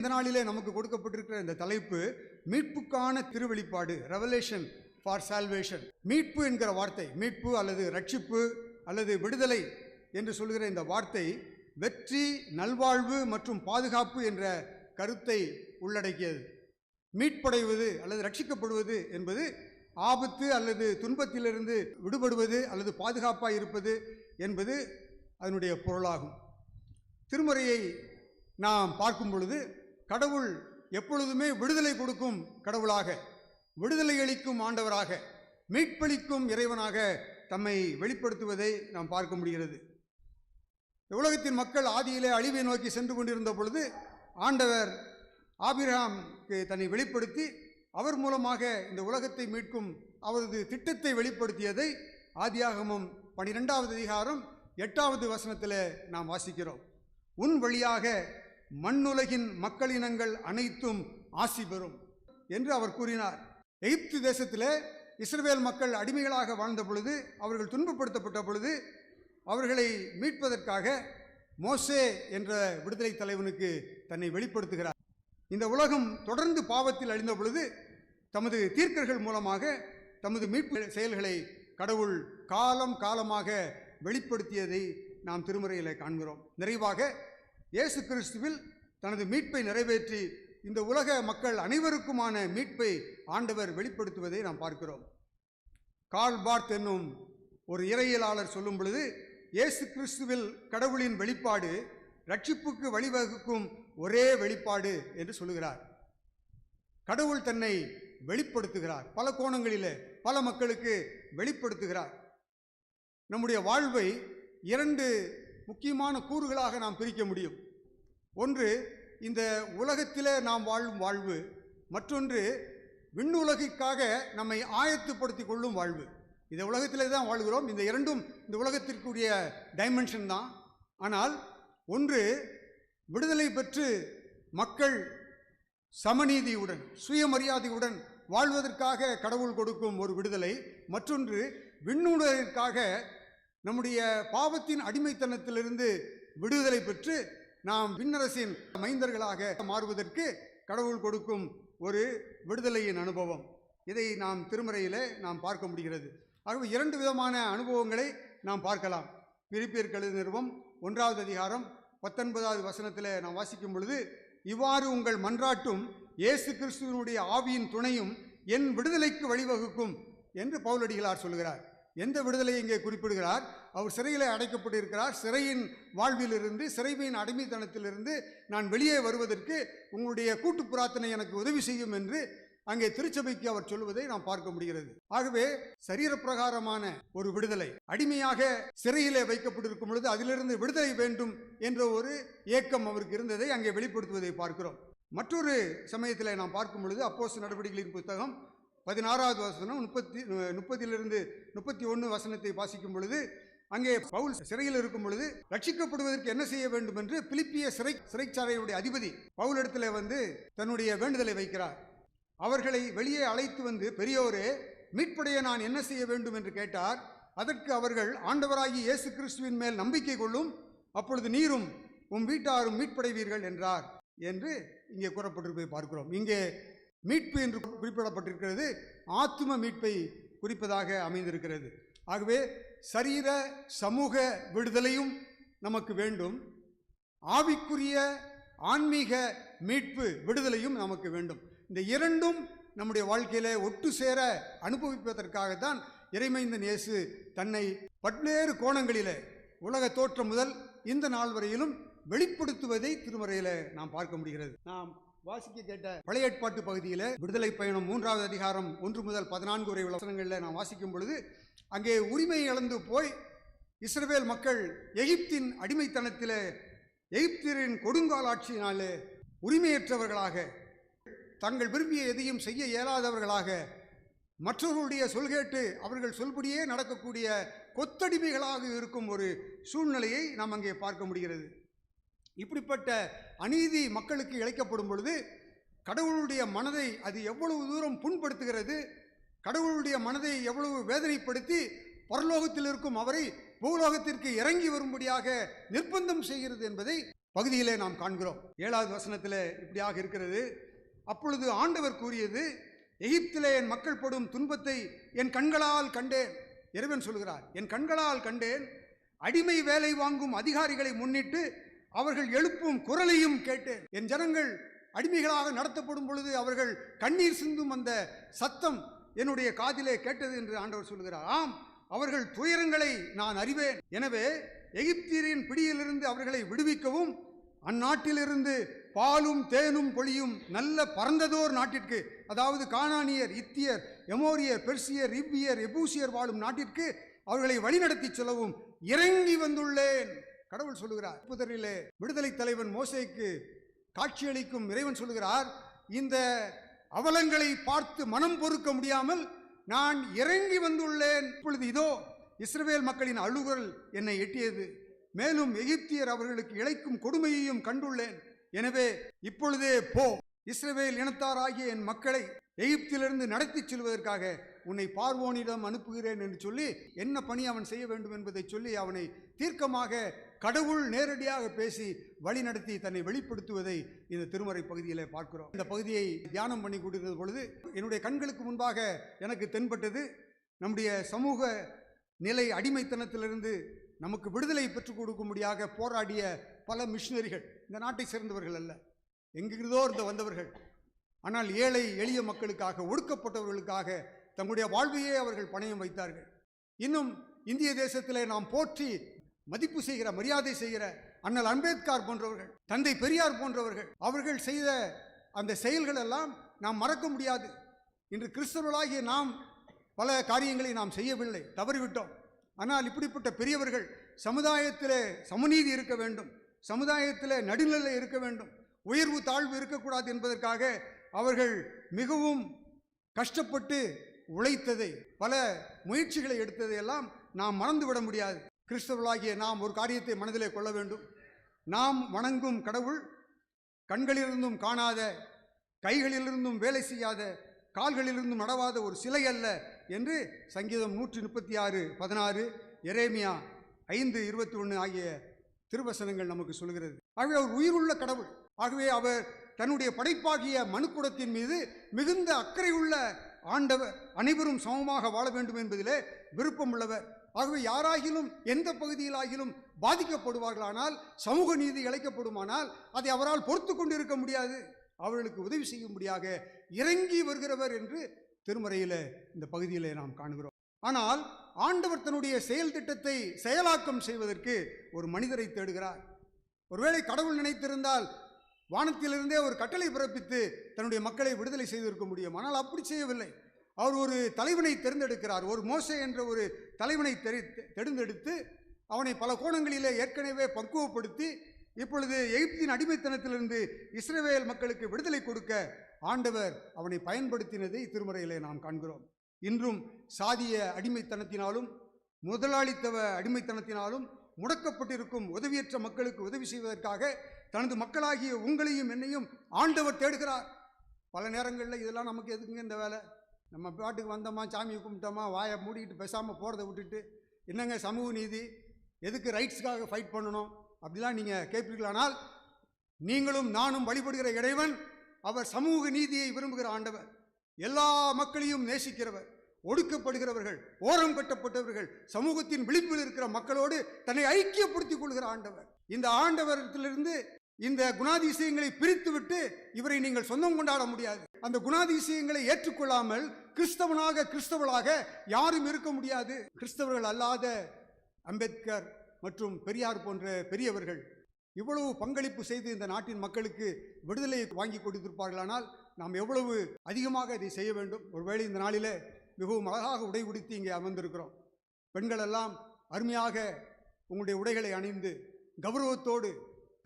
இந்த நாளிலே நமக்கு கொடுக்கப்பட்டிருக்கிற இந்த தலைப்பு மீட்புக்கான திருவெளிப்பாடு, ரெவலேஷன் ஃபார் சால்வேஷன். மீட்பு என்கிற வார்த்தை, மீட்பு அல்லது ரட்சிப்பு அல்லது விடுதலை என்று சொல்கிற இந்த வார்த்தை வெற்றி, நல்வாழ்வு மற்றும் பாதுகாப்பு என்ற கருத்தை உள்ளடக்கியது. மீட்படைவது அல்லது ரட்சிக்கப்படுவது என்பது ஆபத்து அல்லது துன்பத்திலிருந்து விடுபடுவது அல்லது பாதுகாப்பாக இருப்பது என்பது அதனுடைய பொருளாகும். திருமறையை நாம் பார்க்கும் பொழுது கடவுள் எப்பொழுதுமே விடுதலை கொடுக்கும் கடவுளாக, விடுதலை அளிக்கும் ஆண்டவராக, மீட்பளிக்கும் இறைவனாக தம்மை வெளிப்படுத்துவதை நாம் பார்க்க முடிகிறது. உலகத்தின் மக்கள் ஆதியிலே அழிவை நோக்கி சென்று கொண்டிருந்த பொழுது ஆண்டவர் ஆபிரகாமுக்கு தன்னை வெளிப்படுத்தி அவர் மூலமாக இந்த உலகத்தை மீட்கும் அவரது திட்டத்தை வெளிப்படுத்தியதை ஆதியாகமம் 12வது அதிகாரம் 8வது வசனத்தில் நாம் வாசிக்கிறோம். உன் வழியாக மண்ணுலகின் மக்களினங்கள் அனைத்தும் ஆசி பெறும் என்று அவர் கூறினார். எகிப்து தேசத்தில் இஸ்ரவேல் மக்கள் அடிமைகளாக வாழ்ந்த பொழுது, அவர்கள் துன்பப்படுத்தப்பட்ட பொழுது அவர்களை மீட்பதற்காக மோசே என்ற விடுதலை தலைவனுக்கு தன்னை வெளிப்படுத்துகிறார். இந்த உலகம் தொடர்ந்து பாவத்தில் அழிந்த பொழுது தமது தீர்க்கர்கள் மூலமாக தமது மீட்பு செயல்களை கடவுள் காலம் காலமாக வெளிப்படுத்தியதை நாம் திருமறையில் காண்கிறோம். நிறைவாக இயேசு கிறிஸ்துவில் தனது மீட்பை நிறைவேற்றி இந்த உலக மக்கள் அனைவருக்குமான மீட்பை ஆண்டவர் வெளிப்படுத்துவதை நாம் பார்க்கிறோம். கார்ல் பார்த் என்னும் ஒரு இறையியலாளர் சொல்லும் பொழுது, இயேசு கிறிஸ்துவில் கடவுளின் வெளிப்பாடு ரட்சிப்புக்கு வழிவகுக்கும் ஒரே வெளிப்பாடு என்று சொல்லுகிறார். கடவுள் தன்னை வெளிப்படுத்துகிறார், பல கோணங்களிலே பல மக்களுக்கு வெளிப்படுத்துகிறார். நம்முடைய வாழ்வை 2 முக்கியமான கூறுகளாக நாம் பிரிக்க முடியும். ஒன்று இந்த உலகத்திலே நாம் வாழும் வாழ்வு, மற்றொன்று விண்ணுலகிற்காக நம்மை ஆயத்துப்படுத்தி கொள்ளும் வாழ்வு. இந்த உலகத்திலே தான் வாழ்கிறோம். இந்த இரண்டும் இந்த உலகத்திற்குரிய டைமென்ஷன் தான். ஆனால் ஒன்று விடுதலை பெற்று மக்கள் சமநீதியுடன் சுயமரியாதையுடன் வாழ்வதற்காக கடவுள் கொடுக்கும் ஒரு விடுதலை, மற்றொன்று விண்ணுலகிற்காக நம்முடைய பாவத்தின் அடிமைத்தனத்திலிருந்து விடுதலை பெற்று நாம் விண்ணரசின் மைந்தர்களாக மாறுவதற்கு கடவுள் கொடுக்கும் ஒரு விடுதலையின் அனுபவம். இதை நாம் திருமறையிலே நாம் பார்க்க முடிகிறது. ஆகவே 2 விதமான அனுபவங்களை நாம் பார்க்கலாம். பிலிப்பியர் எழுதின நிருபம் 1வது அதிகாரம் 19வது வசனத்தில் நாம் வாசிக்கும் பொழுது, இவ்வாறு உங்கள் மன்றாட்டும் இயேசு கிறிஸ்துவினுடைய ஆவியின் துணையும் என் விடுதலைக்கு வழிவகுக்கும் என்று பவுலடிகளார் சொல்கிறார். எந்த விடுதலை இங்கே குறிப்பிடுகிறார்? அவர் சிறையில் அடைக்கப்பட்டிருக்கிறார். சிறையின் வாழ்விலிருந்து, சிறைமையின் அடிமைத்தனத்திலிருந்து நான் வெளியே வருவதற்கு உங்களுடைய கூட்டு பிரார்த்தனை எனக்கு உதவி செய்யும் என்று அங்கே திருச்சபைக்கு அவர் சொல்வதை நாம் பார்க்க முடிகிறது. ஆகவே சரீரப்பிரகாரமான ஒரு விடுதலை, அடிமையாக சிறையிலே வைக்கப்பட்டிருக்கும் பொழுது அதிலிருந்து விடுதலை வேண்டும் என்ற ஒரு ஏக்கம் அவருக்கு இருந்ததை அங்கே வெளிப்படுத்துவதை பார்க்கிறோம். மற்றொரு சமயத்தில் நாம் பார்க்கும் பொழுது அப்போஸ்தலர் நடவடிக்கைகளின் புத்தகம் 16வது வசனம் 30லிருந்து 31 வசனத்தை வாசிக்கும் பொழுது, அங்கே பவுல் சிறையில் இருக்கும் பொழுது ரட்சிக்கப்படுவதற்கு என்ன செய்ய வேண்டும் என்று பிலிப்பிய சிறைச்சாலையுடைய அதிபதி பவுலிடத்தில் வந்து தன்னுடைய வேண்டுதலை வைக்கிறார். அவர்களை வெளியே அழைத்து வந்து, பெரியோரே, மீட்படைய நான் என்ன செய்ய வேண்டும் என்று கேட்டார். அதற்கு அவர்கள், ஆண்டவராகிய இயேசு கிறிஸ்துவின் மேல் நம்பிக்கை கொள்ளும், அப்பொழுது நீரும் உம் வீட்டாரும் மீட்படைவீர்கள் என்றார் என்று இங்கே கூறப்பட்டிருப்பதை பார்க்கிறோம். இங்கே மீட்பு என்று குறிப்பிடப்பட்டிருக்கிறது, ஆத்தும மீட்பை குறிப்பதாக அமைந்திருக்கிறது. ஆகவே சரீர சமூக விடுதலையும் நமக்கு வேண்டும், ஆவிக்குரிய ஆன்மீக மீட்பு விடுதலையும் நமக்கு வேண்டும். இந்த இரண்டும் நம்முடைய வாழ்க்கையில ஒட்டு சேர அனுபவிப்பதற்காகத்தான் இறைமைந்தன் இயேசு தன்னை பல்வேறு கோணங்களிலே உலக தோற்றம் முதல் இந்த நாள் வரையிலும் வெளிப்படுத்துவதை திருமறையில நாம் பார்க்க முடிகிறது. நாம் வாசிக்க கேட்ட பழைய ஏற்பாட்டு பகுதியில் விடுதலை பயணம் 3வது அதிகாரம் 1 முதல் 14 வரை உள்ள வசனங்களில் நாம் வாசிக்கும் பொழுது, அங்கே உரிமை இழந்து போய் இஸ்ரவேல் மக்கள் எகிப்தின் அடிமைத்தனத்தில் எகிப்தியரின் கொடுங்கால் ஆட்சியினாலே உரிமையற்றவர்களாக, தங்கள் விரும்பிய எதையும் செய்ய இயலாதவர்களாக, மற்றவர்களுடைய சொல்கேட்டு அவர்கள் சொல்படியே நடக்கக்கூடிய கொத்தடிமைகளாக இருக்கும் ஒரு சூழ்நிலையை நாம் அங்கே பார்க்க முடிகிறது. இப்படிப்பட்ட அநீதி மக்களுக்கு இழைக்கப்படும் பொழுது கடவுளுடைய மனதை அது எவ்வளவு தூரம் புண்படுத்துகிறது, கடவுளுடைய மனதை எவ்வளவு வேதனைப்படுத்தி பரலோகத்தில் இருக்கும் அவரை பூலோகத்திற்கு இறங்கி வரும்படியாக நிர்பந்தம் செய்கிறது என்பதை பகுதியிலே நாம் காண்கிறோம். 7வது வசனத்திலே இப்படியாக இருக்கிறது, அப்பொழுது ஆண்டவர் கூறியது, எகிப்திலே என் மக்கள் படும் துன்பத்தை என் கண்களால் கண்டேன். இறைவன் சொல்கிறார், என் கண்களால் கண்டேன். அடிமை வேலை வாங்கும் அதிகாரிகளை முன்னிட்டு அவர்கள் எழுப்பும் குரலையும் கேட்டேன். என் ஜனங்கள் அடிமைகளாக நடத்தப்படும் பொழுது அவர்கள் கண்ணீர் சிந்தும் அந்த சத்தம் என்னுடைய காதிலே கேட்டது என்று ஆண்டவர் சொல்கிறார். ஆம், அவர்கள் துயரங்களை நான் அறிவேன். எனவே எகிப்தியரின் பிடியிலிருந்து அவர்களை விடுவிக்கவும், அந்நாட்டிலிருந்து பாலும் தேனும் பொழியும் நல்ல பரந்ததோர் நாட்டிற்கு, அதாவது கானானியர், இத்தியர், எமோரியர், பெர்சியர், இவ்வியர், எபூசியர் வாழும் நாட்டிற்கு அவர்களை வழிநடத்தி செல்லவும் இறங்கி வந்துள்ளேன். கடவுள் சொல்லுகிறார். புதரிலே விடுதலை தலைவன் மோசேக்கு காட்சியளிக்கும் இறைவன் சொல்லுகிறார், இந்த அவலங்களை பார்த்து மனம் பொறுக்க முடியாமல் நான் இறங்கி வந்துள்ளேன். இப்பொழுது இதோ இஸ்ரவேல் மக்களின் அழுகுரல் என்னை எட்டியது. மேலும் எகிப்தியர் அவர்களுக்கு இழைக்கும் கொடுமையையும் கண்டுள்ளேன். எனவே இப்பொழுதே போ, இஸ்ரவேல் இனத்தாராகிய என் மக்களை எகிப்திலிருந்து நடத்தி செல்வதற்காக உன்னை பார்வோனிடம் அனுப்புகிறேன் என்று சொல்லி என்ன பணி அவன் செய்ய வேண்டும் என்பதை சொல்லி அவனை தீர்க்கமாக கடவுள் நேரடியாக பேசி வழி நடத்தி தன்னை வெளிப்படுத்துவதை இந்த திருமறை பகுதியிலே பார்க்கிறோம். இந்த பகுதியை தியானம் பண்ணி கொண்டிருந்த பொழுது என்னுடைய கண்களுக்கு முன்பாக எனக்கு தென்பட்டது, நம்முடைய சமூக நிலை அடிமைத்தனத்திலிருந்து நமக்கு விடுதலை பெற்றுக் கொடுக்கும்படியாக போராடிய பல மிஷினரிகள், இந்த நாட்டை சேர்ந்தவர்கள் அல்ல, எங்கிருந்தோ இருந்து வந்தவர்கள், ஆனால் ஏழை எளிய மக்களுக்காக, ஒடுக்கப்பட்டவர்களுக்காக தங்களுடைய வாழ்வையே அவர்கள் பணயம் வைத்தார்கள். இன்னும் இந்திய தேசத்திலே நாம் போற்றி மதிப்பு செய்கிற, மரியாதை செய்கிற அண்ணல் அம்பேத்கர் போன்றவர்கள், தந்தை பெரியார் போன்றவர்கள், அவர்கள் செய்த அந்த செயல்கள் எல்லாம் நாம் மறக்க முடியாது. இன்று கிறிஸ்தவர்களாகிய நாம் பல காரியங்களை நாம் செய்யவில்லை, தவறிவிட்டோம். ஆனால் இப்படிப்பட்ட பெரியவர்கள் சமுதாயத்திலே சமநீதி இருக்க வேண்டும், சமுதாயத்திலே நடுநிலை இருக்க வேண்டும், உயர்வு தாழ்வு இருக்கக்கூடாது என்பதற்காக அவர்கள் மிகவும் கஷ்டப்பட்டு உழைத்ததை, பல முயற்சிகளை எடுத்ததையெல்லாம் நாம் மறந்துவிட முடியாது. கிறிஸ்தவர்களாகிய நாம் ஒரு காரியத்தை மனதிலே கொள்ள வேண்டும். நாம் வணங்கும் கடவுள் கண்களிலிருந்தும் காணாத, கைகளிலிருந்தும் வேலை செய்யாத, கால்களிலிருந்தும் நடவாத ஒரு சிலை அல்ல என்று சங்கீதம் 136:16, எரேமியா 5:21 ஆகிய திருவசனங்கள் நமக்கு சொல்கிறது. ஆகவே அவர் உயிருள்ள கடவுள். ஆகவே அவர் தன்னுடைய படைப்பாகிய மனுக்குடத்தின் மீது மிகுந்த அக்கறை உள்ள ஆண்டவர். அனைவரும் சமமாக வாழ வேண்டும் என்பதிலே விருப்பம் உள்ளவர். ஆகவே யாராகிலும் எந்த பகுதியிலாகிலும் பாதிக்கப்படுவார்களானால், சமூக நீதி இழைக்கப்படுமானால் அதை அவரால் பொறுத்து கொண்டு இருக்க முடியாது. அவர்களுக்கு உதவி செய்யும்படியாக இறங்கி வருகிறவர் என்று திருமறையில இந்த பகுதியிலே நாம் காண்கிறோம். ஆனால் ஆண்டவர் தன்னுடைய செயல் திட்டத்தை செயலாக்கம் செய்வதற்கு ஒரு மனிதரை தேடுகிறார். ஒருவேளை கடவுள் நினைத்திருந்தால் வானத்திலிருந்தே ஒரு கட்டளை பிறப்பித்து தன்னுடைய மக்களை விடுதலை செய்திருக்க முடியும். ஆனால் அப்படி செய்யவில்லை. அவர் ஒரு தலைவனை தேர்ந்தெடுக்கிறார். ஒரு மோசே என்ற ஒரு தலைவனை தேர்ந்தெடுத்து அவனை பல கோணங்களிலே ஏற்கனவே பக்குவப்படுத்தி இப்பொழுது எகிப்தின் அடிமைத்தனத்திலிருந்து இஸ்ரவேல் மக்களுக்கு விடுதலை கொடுக்க ஆண்டவர் அவனை பயன்படுத்தினதை திருமறையிலே நாம் காண்கிறோம். இன்றும் சாதிய அடிமைத்தனத்தினாலும் முதலாளித்துவ அடிமைத்தனத்தினாலும் முடக்கப்பட்டிருக்கும் உதவியற்ற மக்களுக்கு உதவி செய்வதற்காக தனது மக்களாகிய உங்களையும் என்னையும் ஆண்டவர் தேடுகிறார். பல நேரங்களில் இதெல்லாம் நமக்கு எதுக்குங்க இந்த வேலை, நம்ம பாட்டுக்கு வந்தோமா, சாமியை கும்பிட்டோமா, வாயை மூடிக்கிட்டு பேசாமல் போகிறத விட்டுட்டு என்னங்க சமூக நீதி, எதுக்கு ரைட்ஸ்க்காக ஃபைட் பண்ணணும் அப்படிலாம் நீங்கள் கேட்பீர்களானால், நீங்களும் நானும் வழிபடுகிற இறைவன் அவர் சமூக நீதியை விரும்புகிற ஆண்டவர், எல்லா மக்களையும் நேசிக்கிறவர், ஒடுக்கப்படுகிறவர்கள், ஓரம் கட்டப்பட்டவர்கள், சமூகத்தின் விளிம்பில் இருக்கிற மக்களோடு தன்னை ஐக்கியப்படுத்திக் கொள்கிற ஆண்டவர். இந்த ஆண்டவரத்திலிருந்து இந்த குணாதிசயங்களை பிரித்துவிட்டு இவரை நீங்கள் சொந்தம் கொண்டாட முடியாது. அந்த குணாதிசயங்களை ஏற்றுக்கொள்ளாமல் கிறிஸ்தவளாக யாரும் இருக்க முடியாது. கிறிஸ்தவர்கள் அல்லாத அம்பேத்கர் மற்றும் பெரியார் போன்ற பெரியவர்கள் இவ்வளவு பங்களிப்பு செய்து இந்த நாட்டின் மக்களுக்கு விடுதலையை வாங்கி கொடுத்திருப்பார்களானால் நாம் எவ்வளவு அதிகமாக இதை செய்ய வேண்டும். ஒருவேளை இந்த நாளிலே மிகவும் அழகாக உடை உடுத்தி இங்கே அமர்ந்திருக்கிறோம். பெண்கள் எல்லாம் அருமையாக உங்களுடைய உடைகளை அணிந்து கௌரவத்தோடு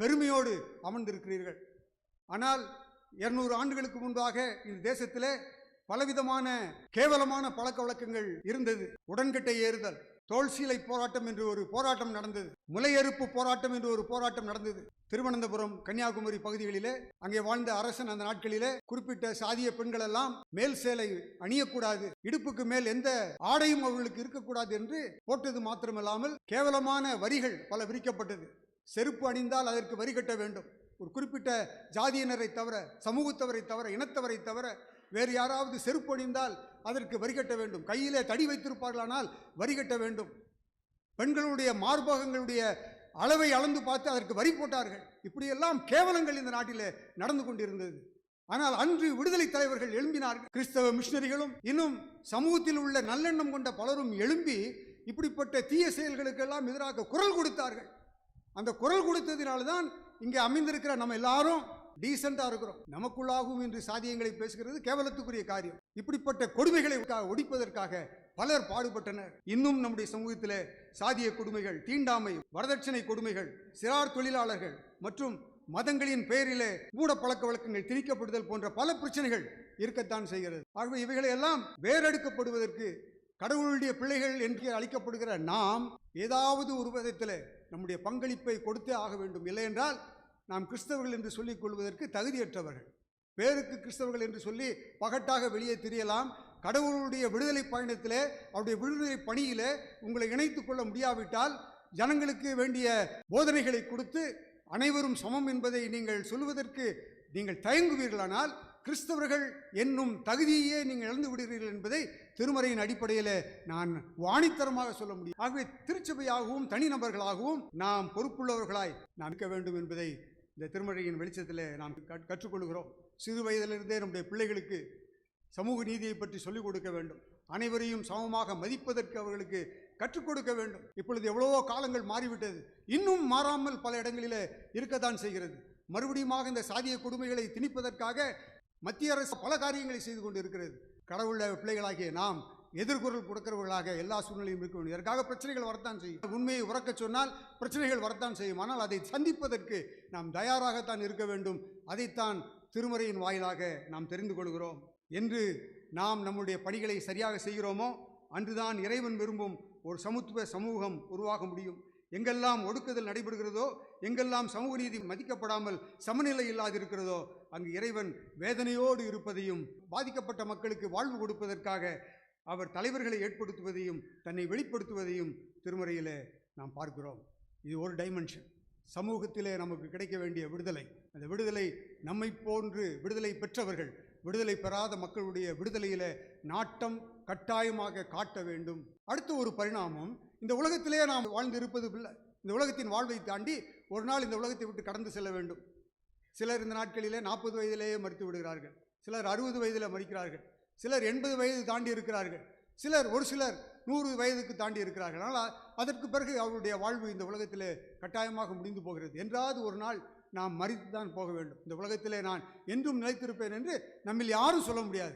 பெருமையோடு அமர்ந்திருக்கிறீர்கள். ஆனால் 200 ஆண்டுகளுக்கு முன்பாக இந்த தேசத்திலே பலவிதமான கேவலமான பழக்க வழக்கங்கள் இருந்தது. உடன்கட்டை ஏறுதல், தோல் சீலை போராட்டம் என்று ஒரு போராட்டம் நடந்தது, முலையறுப்பு போராட்டம் என்று ஒரு போராட்டம் நடந்தது. திருவனந்தபுரம், கன்னியாகுமரி பகுதிகளிலே அங்கே வாழ்ந்த அரசன் அந்த நாட்களிலே குறிப்பிட்ட சாதிய பெண்கள் எல்லாம் மேல் சேலை அணியக்கூடாது, இடுப்புக்கு மேல் எந்த ஆடையும் அவர்களுக்கு இருக்கக்கூடாது என்று போட்டது மாத்திரமல்லாமல் கேவலமான வரிகள் பல விரிக்கப்பட்டது. செருப்பு அணிந்தால் அதற்கு வரி கட்ட வேண்டும். ஒரு குறிப்பிட்ட ஜாதியினரை தவிர, சமூகத்தவரை தவிர, இனத்தவரை தவிர வேறு யாராவது செருப்பு அணிந்தால் அதற்கு வரி கட்ட வேண்டும். கையிலே தடி வைத்திருப்பார்களானால் வரி கட்ட வேண்டும். பெண்களுடைய மார்பகங்களுடைய அளவை அளந்து பார்த்து அதற்கு வரி போட்டார்கள். இப்படியெல்லாம் கேவலங்கள் இந்த நாட்டிலே நடந்து கொண்டிருந்தது. ஆனால் அன்று விடுதலை தலைவர்கள் எழும்பினார்கள். கிறிஸ்தவ மிஷனரிகளும் இன்னும் சமூகத்தில் உள்ள நல்லெண்ணம் கொண்ட பலரும் எழும்பி இப்படிப்பட்ட தீய செயல்களுக்கெல்லாம் எதிராக குரல் கொடுத்தார்கள். அந்த குரல் கொடுத்ததினால்தான் இங்கே அமைந்திருக்கிற நம்ம எல்லாரும் டீசெண்டா இருக்கிறோம். நமக்குள்ளாகும் என்று சாதியங்களை பேசுகிறது கேவலத்துக்குரிய காரியம். இப்படிப்பட்ட கொடுமைகளை ஒழிப்பதற்காக பலர் பாடுபட்டனர். இன்னும் நம்முடைய சமூகத்தில் சாதிய கொடுமைகள், தீண்டாமை, வரதட்சணை கொடுமைகள், சிறார் தொழிலாளர்கள் மற்றும் மதங்களின் பெயரிலே மூட பழக்க வழக்கங்கள் திணிக்கப்படுதல் போன்ற பல பிரச்சனைகள் இருக்கத்தான் செய்கிறது. ஆகவே இவைகளை எல்லாம் வேறெடுக்கப்படுவதற்கு கடவுளுடைய பிள்ளைகள் என்று அழைக்கப்படுகிற நாம் ஏதாவது ஒரு விதத்தில் நம்முடைய பங்களிப்பை கொடுத்தே ஆக வேண்டும். இல்லை என்றால் நாம் கிறிஸ்தவர்கள் என்று சொல்லிக் கொள்வதற்கு தகுதியற்றவர்கள். பேருக்கு கிறிஸ்தவர்கள் என்று சொல்லி பகட்டாக வெளியே தெரியலாம். கடவுளுடைய விடுதலை பயணத்திலே, அவருடைய விடுதலை பணியிலே உங்களை இணைத்துக் கொள்ள முடியாவிட்டால், ஜனங்களுக்கு வேண்டிய போதனைகளை கொடுத்து அனைவரும் சமம் என்பதை நீங்கள் சொல்வதற்கு நீங்கள் தயங்குவீர்களானால் கிறிஸ்தவர்கள் என்னும் தகுதியே நீங்கள் இழந்து விடுகிறீர்கள் என்பதை திருமறையின் அடிப்படையில் நான் வாணித்தரமாக சொல்ல முடியும். ஆகவே திருச்சபையாகவும் தனிநபர்களாகவும் நாம் பொறுப்புள்ளவர்களாய் நாம் இருக்க வேண்டும் என்பதை இந்த திருமறையின் வெளிச்சத்தில் நாம் கற்றுக்கொள்கிறோம். சிறு வயதிலிருந்தே நம்முடைய பிள்ளைகளுக்கு சமூக நீதியை பற்றி சொல்லிக் கொடுக்க வேண்டும். அனைவரையும் சமமாக மதிப்பதற்கு அவர்களுக்கு கற்றுக் கொடுக்க வேண்டும். இப்பொழுது எவ்வளவோ காலங்கள் மாறிவிட்டது, இன்னும் மாறாமல் பல இடங்களில் இருக்கத்தான் செய்கிறது. மறுபடியும் இந்த சாதிய கொடுமைகளை திணிப்பதற்காக மத்திய அரசு பல காரியங்களை செய்து கொண்டு இருக்கிறது. கடவுள பிள்ளைகளாகிய நாம் எதிர்குரல் கொடுக்கிறவர்களாக எல்லா சூழ்நிலையும் இருக்க வேண்டும். இதற்காக பிரச்சனைகள் வரத்தான் செய்யும். உண்மையை உறக்க சொன்னால் பிரச்சனைகள் வரத்தான் செய்யும். ஆனால் அதை சந்திப்பதற்கு நாம் தயாராகத்தான் இருக்க வேண்டும். அதைத்தான் திருமறையின் வாயிலாக நாம் தெரிந்து கொள்கிறோம். என்று நாம் நம்முடைய பணிகளை சரியாக செய்கிறோமோ அன்றுதான் இறைவன் விரும்பும் ஒரு சமத்துவ சமூகம் உருவாக முடியும். எங்கெல்லாம் ஒடுக்குதல் நடைபெறுகிறதோ, எங்கெல்லாம் சமூக நீதி மதிக்கப்படாமல் சமநிலை இல்லாதிருக்கிறதோ, அங்கு இறைவன் வேதனையோடு இருப்பதையும், பாதிக்கப்பட்ட மக்களுக்கு வாழ்வு கொடுப்பதற்காக அவர் தலைவர்களை ஏற்படுத்துவதையும் தன்னை வெளிப்படுத்துவதையும் திருமறையிலே நாம் பார்க்கிறோம். இது ஒரு டைமென்ஷன். சமூகத்திலே நமக்கு கிடைக்க வேண்டிய விடுதலை, அந்த விடுதலை நம்மை போன்று விடுதலை பெற்றவர்கள் விடுதலை பெறாத மக்களுடைய விடுதலையில நாட்டம் கட்டாயமாக காட்ட வேண்டும். அடுத்த ஒரு பரிணாமம், இந்த உலகத்திலே நாம் வாழ்ந்து இருப்பது இல்லை. இந்த உலகத்தின் வாழ்வை தாண்டி ஒரு நாள் இந்த உலகத்தை விட்டு கடந்து செல்ல வேண்டும். சிலர் இந்த நாட்களிலே 40 வயதிலேயே மறித்து விடுகிறார்கள், சிலர் 60 வயதில் மறிக்கிறார்கள், சிலர் 80 வயது தாண்டி இருக்கிறார்கள், ஒரு சிலர் 100 வயதுக்கு தாண்டி இருக்கிறார்கள். ஆனால் அதற்கு பிறகு அவருடைய வாழ்வு இந்த உலகத்திலே கட்டாயமாக முடிந்து போகிறது. என்றாவது ஒரு நாள் நாம் மறித்து தான் போக வேண்டும். இந்த உலகத்திலே நான் என்றும் நிலைத்திருப்பேன் என்று நம்மில் யாரும் சொல்ல முடியாது.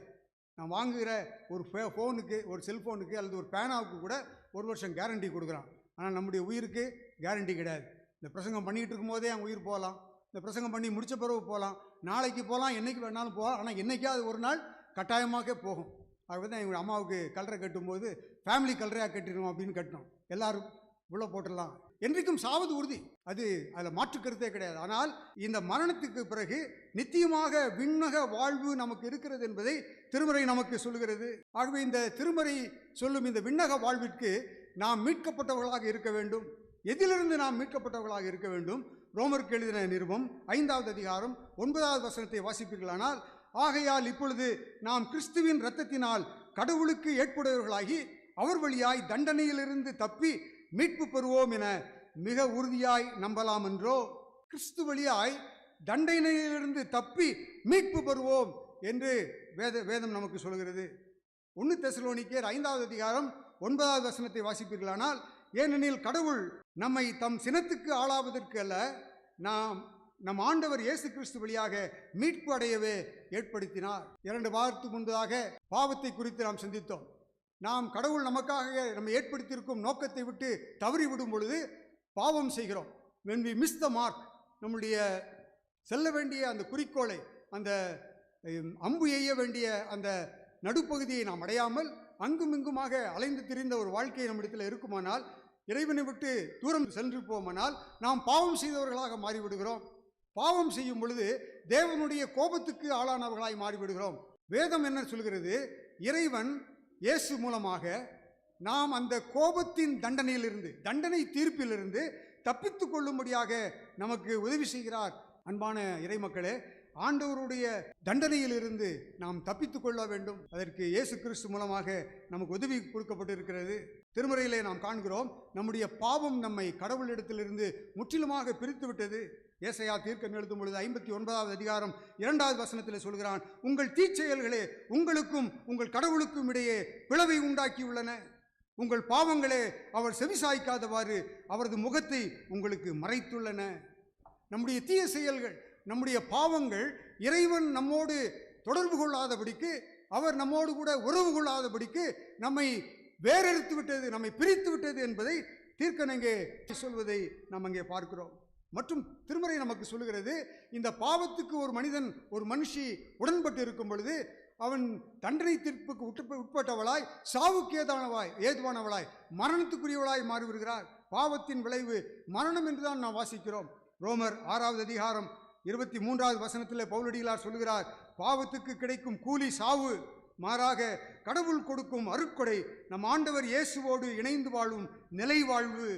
நான் வாங்குகிற ஒரு ஃபோனுக்கு, ஒரு செல்ஃபோனுக்கு அல்லது ஒரு பேனாவுக்கு கூட 1 வருஷம் கேரண்டி கொடுக்குறான். ஆனால் நம்முடைய உயிருக்கு கேரண்டி கிடையாது. இந்த பிரசங்கம் பண்ணிக்கிட்டு இருக்கும்போதே அவங்க உயிர் போகலாம், இந்த பிரசங்கம் பண்ணி முடித்த பிறகு போகலாம், நாளைக்கு போகலாம், என்றைக்கு வேணாலும் போகலாம். ஆனால் என்றைக்காவது ஒரு நாள் கட்டாயமாக போகும். ஆகவே தான் எங்கள் அம்மாவுக்கு கல்லறை கட்டும்போது ஃபேமிலி கல்லறையாக கட்டிடணும் அப்படின்னு கட்டினோம். எல்லாரும் உள்ள போட்டுடலாம், என்றைக்கும் சாவது உறுதி, அதில் மாற்று கருத்தே கிடையாது. ஆனால் இந்த மரணத்துக்கு பிறகு நித்தியமாக விண்ணக வாழ்வு நமக்கு இருக்கிறது என்பதை திருமறை நமக்கு சொல்லுகிறது. ஆகவே இந்த திருமறை சொல்லும் இந்த விண்ணக வாழ்விற்கு நாம் மீட்கப்பட்டவர்களாக இருக்க வேண்டும். எதிலிருந்து நாம் மீட்கப்பட்டவர்களாக இருக்க வேண்டும்? ரோமருக்கு எழுதின நிருபம் 5வது அதிகாரம் 9வது வசனத்தை வாசிப்பீர்களானால், ஆகையால் இப்பொழுது நாம் கிறிஸ்துவின் இரத்தத்தினால் கடவுளுக்கு ஏற்புடையவர்களாகி அவர் வழியாய் தண்டனையிலிருந்து தப்பி மீட்பு பெறுவோம் என மிக உறுதியாய் நம்பலாம் என்றோ. கிறிஸ்து வழியாய் தண்டனையிலிருந்து தப்பி மீட்பு பெறுவோம் என்று வேதம் நமக்கு சொல்கிறது. 1 தெசலோனிக்கேயர் 5வது அதிகாரம் 9வது வசனத்தை வாசிப்பீர்களானால், ஏனெனில் கடவுள் நம்மை தம் சினத்துக்கு ஆளாவதற்கு அல்ல, நம் ஆண்டவர் இயேசு கிறிஸ்து வழியாக மீட்பு அடையவே ஏற்படுத்தினார். 2 வாரத்துக்கு முன்பதாக பாவத்தை குறித்து நாம் சிந்தித்தோம். நாம் கடவுள் நமக்காக நம்ம ஏற்படுத்தியிருக்கும் நோக்கத்தை விட்டு தவறிவிடும் பொழுது பாவம் செய்கிறோம். when we miss the mark, நம்முடைய செல்ல வேண்டிய அந்த குறிக்கோளை, அந்த அம்பு எய்ய வேண்டிய அந்த நடுப்பகுதியை நாம் அடையாமல் அங்கும் இங்குமாக அலைந்து திரிந்த ஒரு வாழ்க்கை நம்மிடத்தில் இருக்குமானால், இறைவனை விட்டு தூரம் சென்று போமானால் நாம் பாவம் செய்தவர்களாக மாறிவிடுகிறோம். பாவம் செய்யும் பொழுது தேவனுடைய கோபத்துக்கு ஆளானவர்களாய் மாறிவிடுகிறோம். வேதம் என்ன சொல்கிறது? இறைவன் இயேசு மூலமாக நாம் அந்த கோபத்தின் தண்டனையிலிருந்து, தண்டனை தீர்ப்பிலிருந்து தப்பித்துக் கொள்ளும்படியாக நமக்கு உதவி செய்கிறார். அன்பான இறைமக்களே, ஆண்டவருடைய தண்டனையிலிருந்து நாம் தப்பித்துக் கொள்ள வேண்டும். அதற்கு இயேசு கிறிஸ்து மூலமாக நமக்கு உதவி கொடுக்கப்பட்டிருக்கிறது. திருமறையிலே நாம் காண்கிறோம், நம்முடைய பாவம் நம்மை கடவுளிடத்திலிருந்து முற்றிலுமாக பிரித்து விட்டது. ஏசாயா தீர்க்கன் எழுதும் பொழுது 59வது அதிகாரம் 2வது வசனத்தில் சொல்கிறான், உங்கள் தீச்செயல்களே உங்களுக்கும் உங்கள் கடவுளுக்கும் இடையே பிளவை உண்டாக்கியுள்ளன. உங்கள் பாவங்களே அவர் செவிசாய்க்காதவாறு அவரது முகத்தை உங்களுக்கு மறைத்துள்ளன. நம்முடைய தீய செயல்கள், நம்முடைய பாவங்கள் இறைவன் நம்மோடு தொடர்பு கொள்ளாதபடிக்கு, அவர் நம்மோடு கூட உறவு கொள்ளாதபடிக்கு நம்மை வேறெடுத்து விட்டது, நம்மை பிரித்து விட்டது என்பதை தீர்க்கன் அங்கே சொல்வதை நாம் அங்கே பார்க்கிறோம். மற்றும் திருமறை நமக்கு சொல்லுகிறது, இந்த பாவத்துக்கு ஒரு மனிதன் ஒரு மனுஷி உடன்பட்டு இருக்கும் பொழுது அவன் தண்டனை தீர்ப்புக்கு உட்பட்டவளாய், சாவுக்கு ஏதுவானவளாய், மரணத்துக்குரியவளாய் மாறிவிடுகிறார். பாவத்தின் விளைவு மரணம் என்றுதான் நாம் வாசிக்கிறோம். ரோமர் 6வது அதிகாரம் 23வது வசனத்தில் பவுலடிகளார் சொல்கிறார், பாவத்துக்கு கிடைக்கும் கூலி சாவு, மாறாக கடவுள் கொடுக்கும் அருட்கொடை நம் ஆண்டவர் இயேசுவோடு இணைந்து வாழும் நிலை வாழ்வு.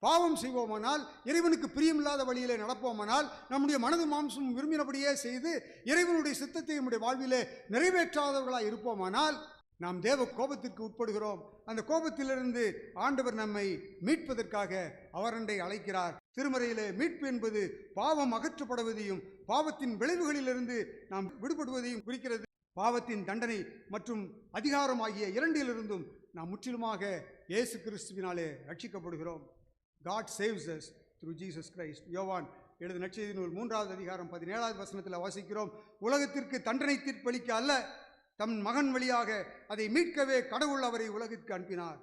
பாவம் செய்வோமானால், இறைவனுக்கு பிரியமில்லாத வழியிலே நடப்போமானால், நம்முடைய மனது மாம்சம் விரும்பினபடியே செய்து இறைவனுடைய சித்தத்தை நம்முடைய வாழ்விலே நிறைவேற்றாதவர்களாக இருப்போமானால் நாம் தேவ கோபத்திற்கு உட்படுகிறோம். அந்த கோபத்திலிருந்து ஆண்டவர் நம்மை மீட்பதற்காக அவரண்டை அழைக்கிறார். திருமறையிலே மீட்பு என்பது பாவம் அகற்றப்படுவதையும் பாவத்தின் விளைவுகளிலிருந்து நாம் விடுபடுவதையும் குறிக்கிறது. பாவத்தின் தண்டனை மற்றும் அதிகாரம் ஆகிய இரண்டிலிருந்தும் நாம் முற்றிலுமாக இயேசு கிறிஸ்துவினாலே ரட்சிக்கப்படுகிறோம். God saves us through Jesus Christ. யோவான் எழுதிய நற்செய்தி நூல் 3வது அதிகாரம் 17வது வசனத்தில் வாசிக்கிறோம், உலகத்திற்கு தண்டனை தீர்ப்பளிக்க அல்ல, தம் மகன் வழியாக அதை மீட்கவே கடவுள் அவரை உலகிற்கு அனுப்பினார்.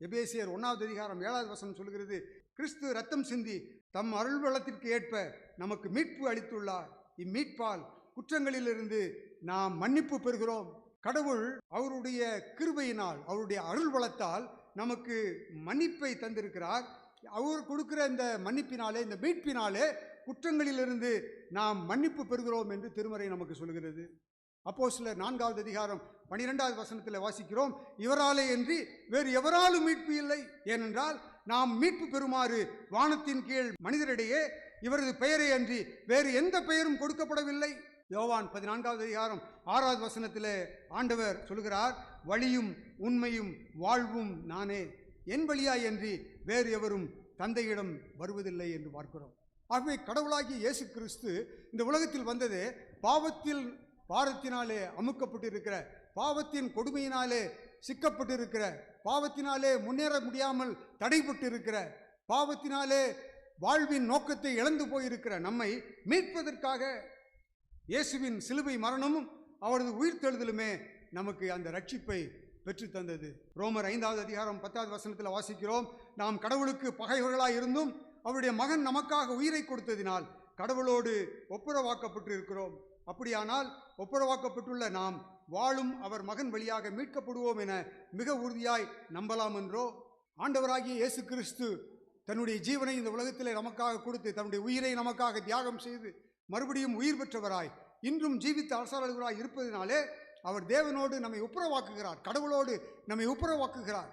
எபேசியர் 1வது அதிகாரம் 7வது வசனம் சொல்கிறது, கிறிஸ்து ரத்தம் சிந்தி தம் அருள் வளத்திற்கு ஏற்ப நமக்கு மீட்பு அளித்துள்ளார். இம்மீட்பால் குற்றங்களிலிருந்து நாம் மன்னிப்பு பெறுகிறோம். கடவுள் அவருடைய கிருபையினால், அவருடைய அருள் வளத்தால் நமக்கு மன்னிப்பை தந்திருக்கிறார். அவர் கொடுக்கிற இந்த மன்னிப்பினாலே, இந்த மீட்பினாலே குற்றங்களிலிருந்து நாம் மன்னிப்பு பெறுகிறோம் என்று திருமறை நமக்கு சொல்கிறது. அப்போஸ்தலர் 4வது அதிகாரம் 12வது வசனத்தில் வாசிக்கிறோம், இவராலே என்று வேறு எவராலும் மீட்பு இல்லை. ஏனென்றால் நாம் மீட்பு பெறுமாறு வானத்தின் கீழ் மனிதரிடையே இவரது பெயரை அன்றி வேறு எந்த பெயரும் கொடுக்கப்படவில்லை. யோவான் 14வது அதிகாரம் 6வது வசனத்தில் ஆண்டவர் சொல்கிறார், வழியும் உண்மையும் வாழ்வும் நானே, என் வழியாய் அன்றி வேறு எவரும் தந்தையிடம் வருவதில்லை என்று பார்க்கிறோம். ஆகவே கடவுளாகிய இயேசு கிறிஸ்து இந்த உலகத்தில் வந்ததே பாவத்தில் பாரத்தினாலே அமுக்கப்பட்டிருக்கிற, பாவத்தின் கொடுமையினாலே சிக்கப்பட்டிருக்கிற, பாவத்தினாலே முன்னேற முடியாமல் தடைபட்டிருக்கிற, பாவத்தினாலே வாழ்வின் நோக்கத்தை இழந்து போயிருக்கிற நம்மை மீட்பதற்காக இயேசுவின் சிலுவை மரணமும் அவரது உயிர்த்தெழுதலுமே நமக்கு அந்த ரட்சிப்பை பெற்று தந்தது. ரோமர் 5வது அதிகாரம் 10வது வசனத்தில் வாசிக்கிறோம், நாம் கடவுளுக்கு பகைவர்களாய் இருந்தும் அவருடைய மகன் நமக்காக உயிரை கொடுத்ததினால் கடவுளோடு ஒப்புரவாக்கப்பட்டு இருக்கிறோம். அப்படியானால் ஒப்புரவாக்கப்பட்டுள்ள நாம் வாழும் அவர் மகன் வழியாக மீட்கப்படுவோம் என மிக உறுதியாய் நம்பலாம் என்றோ? ஆண்டவராகிய இயேசு கிறிஸ்து தன்னுடைய ஜீவனை இந்த உலகத்திலே நமக்காக கொடுத்து, தன்னுடைய உயிரை நமக்காக தியாகம் செய்து மறுபடியும் உயிர் பெற்றவராய் இன்றும் ஜீவித்த அரசாளர்களாய் இருப்பதினாலே அவர் தேவனோடு நம்மை ஒப்புரவாக்குகிறார், கடவுளோடு நம்மை ஒப்புரவாக்குகிறார்.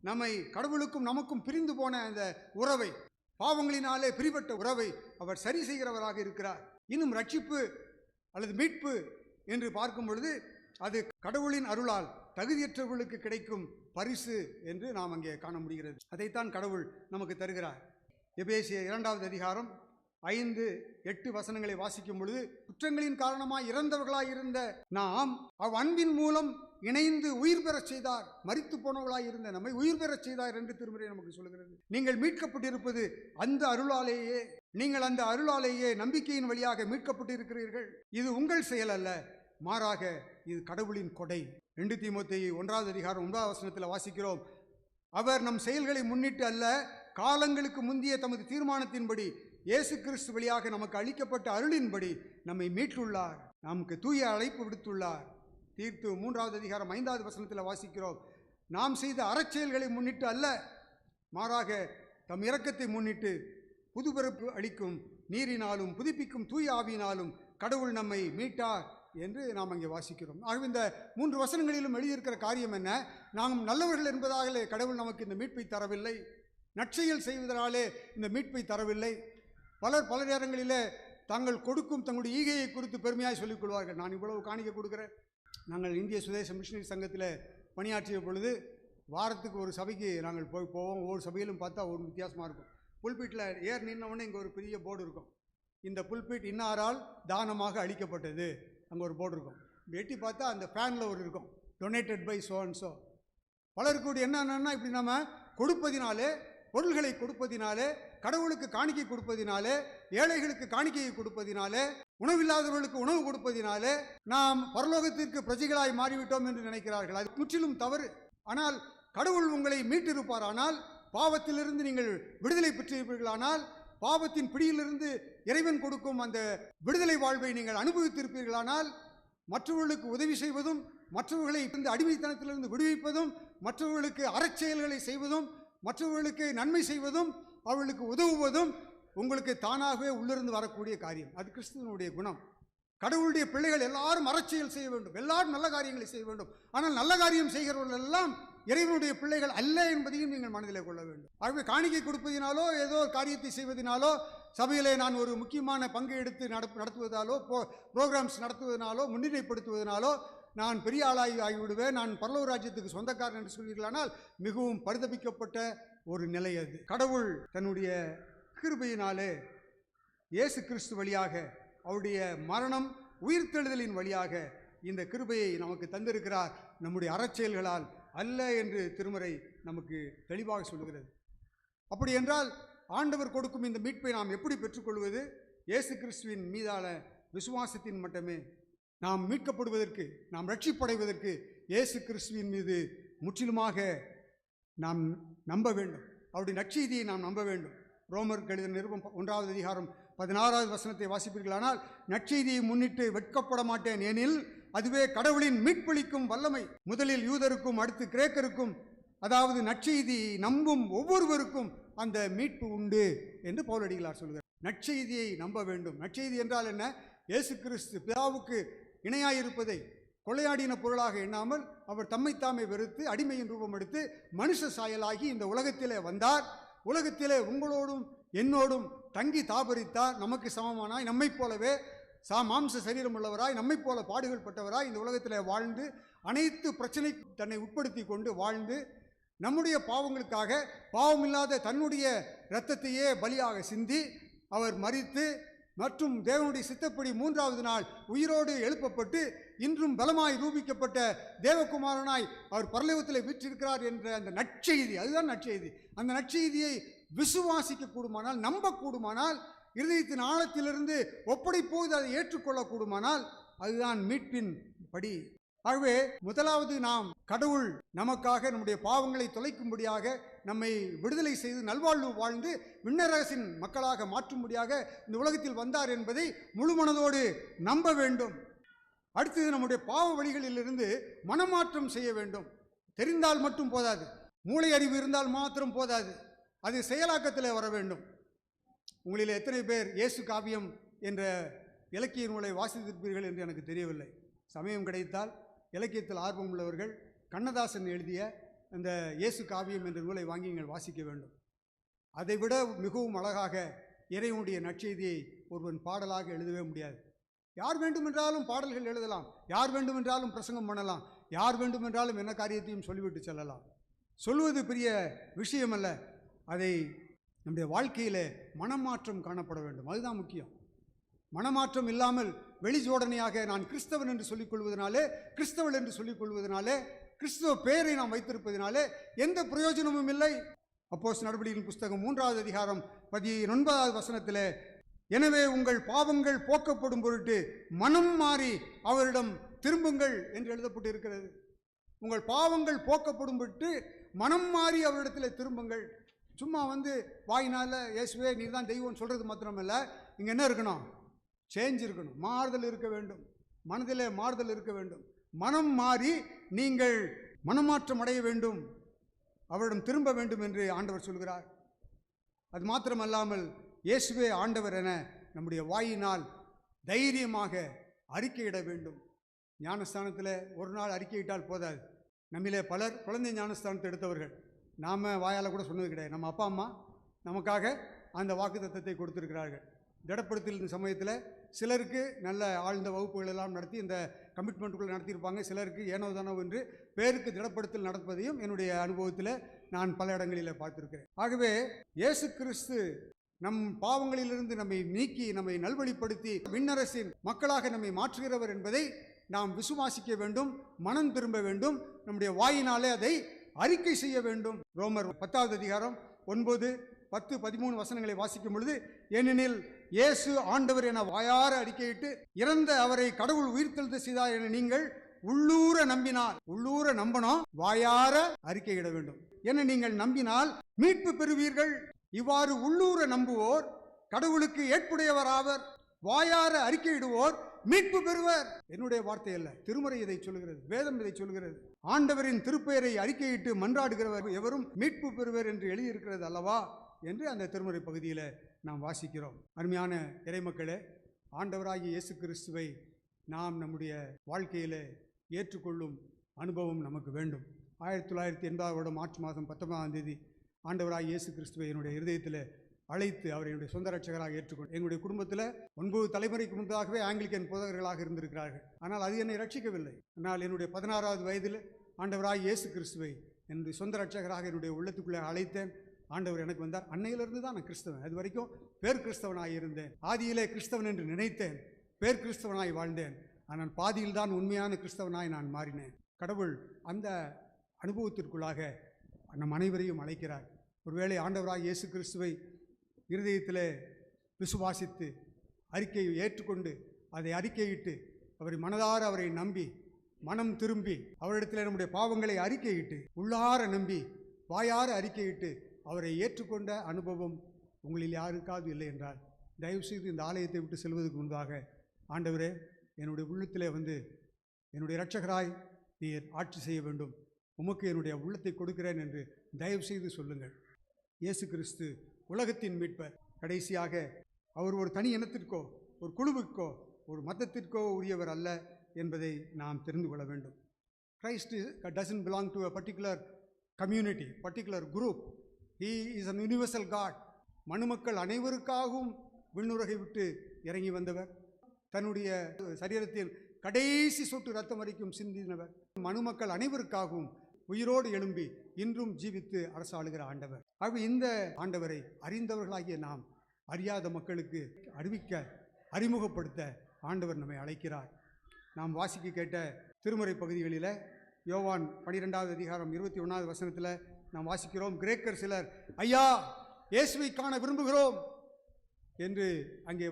நம்மை கடவுளுக்கும் நமக்கும் பிரிந்து போன அந்த உறவை, பாவங்களினாலே பிரிபட்ட உறவை அவர் சரி செய்கிறவராக இருக்கிறார். இன்னும் ரட்சிப்பு அல்லது மீட்பு என்று பார்க்கும் பொழுது அது கடவுளின் அருளால் தகுதியற்றவர்களுக்கு கிடைக்கும் பரிசு என்று நாம் அங்கே காண முடிகிறது. அதைத்தான் கடவுள் நமக்கு தருகிறார். எபேசியர் 2வது அதிகாரம் 5-8 வசனங்களை வாசிக்கும் பொழுது, குற்றங்களின் காரணமாய் இறந்தவர்களாய் இருந்த நாம் அன்பின் மூலம் இணைந்து உயிர் பெறச் செய்தார், மரித்து போனவர்களாய் இருந்த நம்மை உயிர் பெறச் செய்தார் என்று திருமறை நமக்கு சொல்கிறது. நீங்கள் மீட்கப்பட்டிருப்பது அந்த அருளாலேயே, நீங்கள் அந்த அருளாலேயே நம்பிக்கையின் வழியாக மீட்கப்பட்டிருக்கிறீர்கள். இது உங்கள் செயல் அல்ல, மாறாக இது கடவுளின் கொடை. 2 தீமோத்தேயு 1வது அதிகாரம் 9வது வசனத்தில் வாசிக்கிறோம், அவர் நம் செயல்களை முன்னிட்டு அல்ல, காலங்களுக்கு முந்திய தமது தீர்மானத்தின்படி இயேசு கிறிஸ்து வழியாக நமக்கு அளிக்கப்பட்ட அருளின்படி நம்மை மீட்டுள்ளார், நமக்கு தூய அழைப்பு விடுத்துள்ளார். தீர்த்து 3வது அதிகாரம் 5வது வசனத்தில் வாசிக்கிறோம், நாம் செய்த அறச்செயல்களை முன்னிட்டு அல்ல, மாறாக தம் இரக்கத்தை முன்னிட்டு புதுபிறப்பு அளிக்கும் நீரினாலும் புதுப்பிக்கும் தூய ஆவியினாலும் கடவுள் நம்மை மீட்டார் என்று நாம் அங்கே வாசிக்கிறோம். ஆகவே இந்த 3 வசனங்களிலும் எழுதியிருக்கிற காரியம் என்ன? நாம் நல்லவர்கள் என்பதாக கடவுள் நமக்கு இந்த மீட்பை தரவில்லை. நற்செயல் செய்வதனாலே இந்த மீட்பை தரவில்லை. பலர் பல நேரங்களிலே தாங்கள் கொடுக்கும் தங்களுடைய ஈகையை குறித்து பெருமையாக சொல்லிக் கொள்வார்கள். நான் இவ்வளவு காணிக்கை கொடுக்குறேன். நாங்கள் இந்திய சுதேச மிஷனரி சங்கத்தில் பணியாற்றிய பொழுது வாரத்துக்கு ஒரு சபைக்கு நாங்கள் போவோம். ஒவ்வொரு சபையிலும் பார்த்தா ஒரு வித்தியாசமாக இருக்கும். புல்பீட்டில் ஏர் நின்னவுடனே இங்கே ஒரு பெரிய போர்டு இருக்கும். இந்த புல்பீட் இன்னாரால் தானமாக அளிக்கப்பட்டது. அங்கே ஒரு போர்டு இருக்கும். எட்டி பார்த்தா அந்த ஃபேனில் ஒரு இருக்கும், donated by so and so. பலருக்கு என்னன்னா, இப்படி நம்ம கொடுப்பதினாலே, பொருள்களை கொடுப்பதினாலே, கடவுளுக்கு காணிக்கை கொடுப்பதினாலே, ஏழைகளுக்கு காணிக்கையை கொடுப்பதினாலே, உணவில்லாதவர்களுக்கு உணவு கொடுப்பதினாலே நாம் பரலோகத்திற்கு பிரஜைகளாய் மாறிவிட்டோம் என்று நினைக்கிறார்கள். அது முற்றிலும் தவறு. ஆனால் கடவுள் உங்களை மீட்டிருப்பாரானால், பாவத்திலிருந்து நீங்கள் விடுதலை பெற்றிருப்பீர்களானால், பாவத்தின் பிடியிலிருந்து இறைவன் கொடுக்கும் அந்த விடுதலை வாழ்வை நீங்கள் அனுபவித்திருப்பீர்களானால், மற்றவர்களுக்கு உதவி செய்வதும், மற்றவர்களை இந்த அடிமைத்தனத்திலிருந்து விடுவிப்பதும், மற்றவர்களுக்கு அறச்செயல்களை செய்வதும், மற்றவர்களுக்கு நன்மை செய்வதும், அவர்களுக்கு உதவுவதும் உங்களுக்கு தானாகவே உள்ளிருந்து வரக்கூடிய காரியம். அது கிறிஸ்துவனுடைய குணம். கடவுளுடைய பிள்ளைகள் எல்லாரும் அறச்செயல் செய்ய வேண்டும், எல்லாரும் நல்ல காரியங்களை செய்ய வேண்டும். ஆனால் நல்ல காரியம் செய்கிறவர்கள் எல்லாம் இறைவனுடைய பிள்ளைகள் அல்ல என்பதையும் நீங்கள் மனதிலே கொள்ள வேண்டும். ஆகவே காணிக்கை கொடுப்பதினாலோ, ஏதோ காரியத்தை செய்வதனாலோ, சபையிலே நான் ஒரு முக்கியமான பங்கு எடுத்து நடத்துவதாலோ, ப்ரோக்ராம்ஸ் நடத்துவதனாலோ, முன்னிலைப்படுத்துவதனாலோ நான் பெரிய ஆளாகி ஆகிவிடுவேன், நான் பரலோக ராஜ்யத்துக்கு சொந்தக்காரன் என்று சொல்வீர்களானால் மிகவும் பரிதபிக்கப்பட்ட ஒரு நிலை அது. கடவுள் தன்னுடைய கிருபையினாலே இயேசு கிறிஸ்து வழியாக, அவருடைய மரணம் உயிர்த்தெழுதலின் வழியாக இந்த கிருபையை நமக்கு தந்திருக்கிறார், நம்முடைய அறச்செயல்களால் அல்ல என்று திருமறை நமக்கு தெளிவாக சொல்லுகிறது. அப்படி என்றால் ஆண்டவர் கொடுக்கும் இந்த மீட்பை நாம் எப்படி பெற்றுக்கொள்வது? இயேசு கிறிஸ்துவின் மீதான விசுவாசத்தின் மட்டுமே. நாம் மீட்கப்படுவதற்கு, நாம் ரட்சிப்படைவதற்கு இயேசு கிறிஸ்துவின் மீது முற்றிலுமாக நாம் நம்ப வேண்டும். அவருடைய நற்செய்தியை நாம் நம்ப வேண்டும். ரோமர் எழுதின நிருபம் 1வது அதிகாரம் 16வது வசனத்தை வாசிப்பீர்களானால், நற்செய்தியை முன்னிட்டு வெட்கப்பட மாட்டேன், ஏனில் அதுவே கடவுளின் மீட்பளிக்கும் வல்லமை. முதலில் யூதருக்கும் அடுத்து கிரேக்கருக்கும், அதாவது நற்செய்தியை நம்பும் ஒவ்வொருவருக்கும் அந்த மீட்பு உண்டு என்று பவுலடிகளார் சொல்கிறார். நற்செய்தியை நம்ப வேண்டும். நற்செய்தி என்றால் என்ன? இயேசு கிறிஸ்து பிதாவுக்கு இணையாயிருப்பதை கொள்ளையாடின பொருளாக எண்ணாமல் அவர் தம்மைத்தாமே வெறுத்து அடிமையின் ரூபம் எடுத்து மனுஷ சாயலாகி இந்த உலகத்திலே வந்தார். உலகத்திலே உங்களோடும் என்னோடும் தங்கி தாபரித்தார். நமக்கு சமமானாய், நம்மை போலவே மாம்ச சரீரம் உள்ளவராய், நம்மை போல பாடுகள் பட்டவராய் இந்த உலகத்தில் வாழ்ந்து, அனைத்து பிரச்சனை தன்னை உட்படுத்தி கொண்டு வாழ்ந்து, நம்முடைய பாவங்களுக்காக பாவமில்லாத தன்னுடைய இரத்தத்தையே பலியாக சிந்தி அவர் மரித்து, மற்றும் தேவனுடைய சித்தப்படி 3வது நாள் உயிரோடு எழுப்பப்பட்டு இன்றும் பலமாய் ரூபிக்கப்பட்ட தேவகுமாரனாய் அவர் பரலோகத்தில் வீற்றிருக்கிறார் என்ற அந்த நற்செய்தி, அதுதான் நற்செய்தி. அந்த நற்செய்தியை விசுவாசிக்க கூடுமானால், நம்ப கூடுமானால், இருதயத்தின் ஆழத்திலிருந்து ஒப்படைப்போது அதை ஏற்றுக்கொள்ளக்கூடுமானால் அதுதான் மீட்பின் படி. ஆகவே முதலாவது நாம் கடவுள் நமக்காக நம்முடைய பாவங்களை தொலைக்கும்படியாக நம்மை விடுதலை செய்து நல்வாழ்வு வாழ்ந்து விண்ணரசின் மக்களாக மாற்றும்படியாக இந்த உலகத்தில் வந்தார் என்பதை முழுமனதோடு நம்ப வேண்டும். அடுத்தது நம்முடைய பாவ வழிகளிலிருந்து மனமாற்றம் செய்ய வேண்டும். தெரிந்தால் மட்டும் போதாது, மூளை அறிவு இருந்தால் மாத்திரம் போதாது, அது செயலாக்கத்தில் வர வேண்டும். உங்களில் எத்தனை பேர் இயேசு காவியம் என்ற இலக்கிய நூலை வாசித்திருப்பீர்கள் என்று எனக்கு தெரியவில்லை. சமயம் கிடைத்தால் இலக்கியத்தில் ஆர்வம் உள்ளவர்கள் கண்ணதாசன் எழுதிய அந்த இயேசு காவியம் என்ற நூலை வாங்கி நீங்கள் வாசிக்க வேண்டும். அதைவிட மிகவும் அழகாக இறைவனுடைய நற்செய்தியை ஒருவன் பாடலாக எழுதவே முடியாது. யார் வேண்டுமென்றாலும் பாடல்கள் எழுதலாம், யார் வேண்டுமென்றாலும் பிரசங்கம் பண்ணலாம், யார் வேண்டுமென்றாலும் என்ன காரியத்தையும் சொல்லிவிட்டு செல்லலாம். சொல்வது பெரிய விஷயம் அல்ல, அதை நம்முடைய வாழ்க்கையில் மனமாற்றம் காணப்பட வேண்டும். அதுதான் முக்கியம். மனமாற்றம் இல்லாமல் வெளிஜோடனையாக நான் கிறிஸ்தவன் என்று சொல்லிக் கொள்வதனாலே, கிறிஸ்தவள் என்று சொல்லிக் கொள்வதனாலே, கிறிஸ்தவ பெயரை நாம் வைத்திருப்பதனாலே எந்த பிரயோஜனமும் இல்லை. அப்போஸ்தலர் நடபடிகளின் புஸ்தகம் 3வது அதிகாரம் 19வது வசனத்திலே, எனவே உங்கள் பாவங்கள் போக்கப்படும் பொருட்டு மனம் மாறி அவரிடம் திரும்புங்கள் என்று எழுதப்பட்டு இருக்கிறது. உங்கள் பாவங்கள் போக்கப்படும் பொருட்டு மனம் மாறி அவரிடத்தில் திரும்புங்கள். சும்மா வாயினால் இயேசுவே நீர் தான் தெய்வம் சொல்கிறது மாத்திரமல்ல, இங்கே என்ன இருக்கணும்? சேஞ்ச் இருக்கணும், மாறுதல் இருக்க வேண்டும், மனதிலே மாறுதல் இருக்க வேண்டும். மனம் மாறி நீங்கள் மனமாற்றம் அடைய வேண்டும், அவரிடம் திரும்ப வேண்டும் என்று ஆண்டவர் சொல்கிறார். அது மாத்திரமல்லாமல் இயேசுவே ஆண்டவர் என நம்முடைய வாயினால் தைரியமாக அறிக்கையிட வேண்டும். ஞானஸ்தானத்தில் ஒரு நாள் அறிக்கையிட்டால் போதாது. நம்மிலே பலர் குழந்தை ஞானஸ்தானத்தை எடுத்தவர்கள். நாம் வாயால் கூட சொன்னது கிடையாது. நம்ம அப்பா அம்மா நமக்காக அந்த வாக்குத்தத்தத்தை கொடுத்துருக்கிறார்கள். திடப்படுத்தல் சமயத்தில் சிலருக்கு நல்ல ஆழ்ந்த வகுப்புகள் எல்லாம் நடத்தி இந்த கமிட்மெண்ட்டுக்குள்ளே நடத்தியிருப்பாங்க. சிலருக்கு ஏனோ தானோ என்று பேருக்கு திடப்படுத்தல் நடப்பதையும் என்னுடைய அனுபவத்தில் நான் பல இடங்களில் பார்த்துருக்கிறேன். ஆகவே இயேசு கிறிஸ்து நம் பாவங்களிலிருந்து நம்மை நீக்கி நம்மை நல்வழிப்படுத்தி விண்ணரசின் மக்களாக நம்மை மாற்றுகிறவர் என்பதை நாம் விசுவாசிக்க வேண்டும், மனம் திரும்ப வேண்டும், நம்முடைய வாயினாலே அதை அறிக்கை செய்ய வேண்டும். ரோமர் 10வது அதிகாரம் 9, 10, 13 வசனங்களை வாசிக்கும் பொழுது, ஏனெனில் இயேசு ஆண்டவர் என வாயார அறிக்கையிட்டு இறந்த அவரை கடவுள் உயிர்த்தெழுந்த செய்தார் என நீங்கள் உள்ளூர நம்பினால், உள்ளூர நம்பணும், வாயார அறிக்கையிட வேண்டும் என நீங்கள் நம்பினால் மீட்பு பெறுவீர்கள். இவ்வாறு உள்ளூர நம்புவோர் கடவுளுக்கு ஏற்புடையவராவர், வாயார அறிக்கையிடுவோர் மீட்பு பெறுவர். என்னுடைய வார்த்தை அல்ல, திருமறை இதை சொல்கிறது, வேதம் இதை சொல்கிறது. ஆண்டவரின் திருப்பெயரை அறிக்கையிட்டு மன்றாடுகிறவர் எவரும் மீட்பு பெறுவர் என்று எழுதியிருக்கிறது அல்லவா என்று அந்த திருமறை பகுதியில் நாம் வாசிக்கிறோம். அருமையான இறைமக்களே, ஆண்டவராகிய இயேசு கிறிஸ்துவை நாம் நம்முடைய வாழ்க்கையில் ஏற்றுக்கொள்ளும் அனுபவம் நமக்கு வேண்டும். 1980 மார்ச் மாதம் 19ஆம் தேதி ஆண்டவராகிய இயேசு கிறிஸ்துவை என்னுடைய இருதயத்தில் அழைத்து அவரை என்னுடைய சொந்த ரட்சகராக ஏற்றுக்கொண்டு, என்னுடைய குடும்பத்தில் 9 தலைமுறைக்கு முன்பதாகவே ஆங்கிலிக்கன் போதகர்களாக இருந்திருக்கிறார்கள். ஆனால் அது என்னை ரட்சிக்கவில்லை. ஆனால் என்னுடைய 16வது வயதில் ஆண்டவராகிய இயேசு கிறிஸ்துவை என்னுடைய சொந்த ரட்சகராக என்னுடைய உள்ளத்துக்குள்ளே அழைத்தேன். ஆண்டவர் எனக்கு வந்தார். அன்னையிலிருந்து தான் நான் கிறிஸ்தவன். அது வரைக்கும் பேர் கிறிஸ்தவனாக இருந்தேன். ஆதியிலே கிறிஸ்தவன் என்று நினைத்தேன், பேர் கிறிஸ்தவனாய் வாழ்ந்தேன். ஆனால் பாதியில் தான் உண்மையான கிறிஸ்தவனாய் நான் மாறினேன். கடவுள் அந்த அனுபவத்திற்குள்ளாக நம் அனைவரையும் அழைக்கிறார். ஒருவேளை ஆண்டவராகிய இயேசு கிறிஸ்துவை இருதயத்தில் விசுவாசித்து அறிக்கையை ஏற்றுக்கொண்டு அதை அறிக்கையிட்டு அவரை மனதார அவரை நம்பி மனம் திரும்பி அவரிடத்தில் நம்முடைய பாவங்களை அறிக்கையிட்டு உள்ளார நம்பி வாயார அறிக்கையிட்டு அவரை ஏற்றுக்கொண்ட அனுபவம் உங்களில் யாருக்காவது இல்லை என்றால் தயவுசெய்து இந்த ஆலயத்தை விட்டு செல்வதற்கு முன்பாக, ஆண்டவரே, என்னுடைய உள்ளத்திலே வந்து என்னுடைய இரட்சகராய் நீர் ஆட்சி செய்ய வேண்டும், உமக்கு என்னுடைய உள்ளத்தை கொடுக்கிறேன் என்று தயவுசெய்து சொல்லுங்கள். இயேசு கிறிஸ்து உலகத்தின் மீட்பர். கடைசியாக அவர் ஒரு தனி இனத்திற்கோ ஒரு குழுவுக்கோ ஒரு மதத்திற்கோ உரியவர் அல்ல என்பதை நாம் தெரிந்து கொள்ள வேண்டும். Christ doesn't belong to a particular community, particular group. He is an universal God. மனுமக்கள் அனைவருக்காகவும் விண்ணுலகை விட்டு இறங்கி வந்தவர், தன்னுடைய சரீரத்தில் கடைசி சொட்டு ரத்தம் வரைக்கும் சிந்தினவர், மனுமக்கள் அனைவருக்காகவும் உயிரோடு எழும்பி இன்றும் ஜீவித்து அரசாளுகிற ஆண்டவர். ஆக இந்த ஆண்டவரை அறிந்தவர்களாகிய நாம் அறியாத மக்களுக்கு அறிமுகப்படுத்த ஆண்டவர் நம்மை அழைக்கிறார். நாம் வாசிக்க கேட்ட திருமறை பகுதிகளில் யோவான் 12வது அதிகாரம் 21வது வசனத்தில் நாம் வாசிக்கிறோம், கிரேக்கர் சிலர் ஐயா இயேசுவை காண விரும்புகிறோம் என்று அங்கே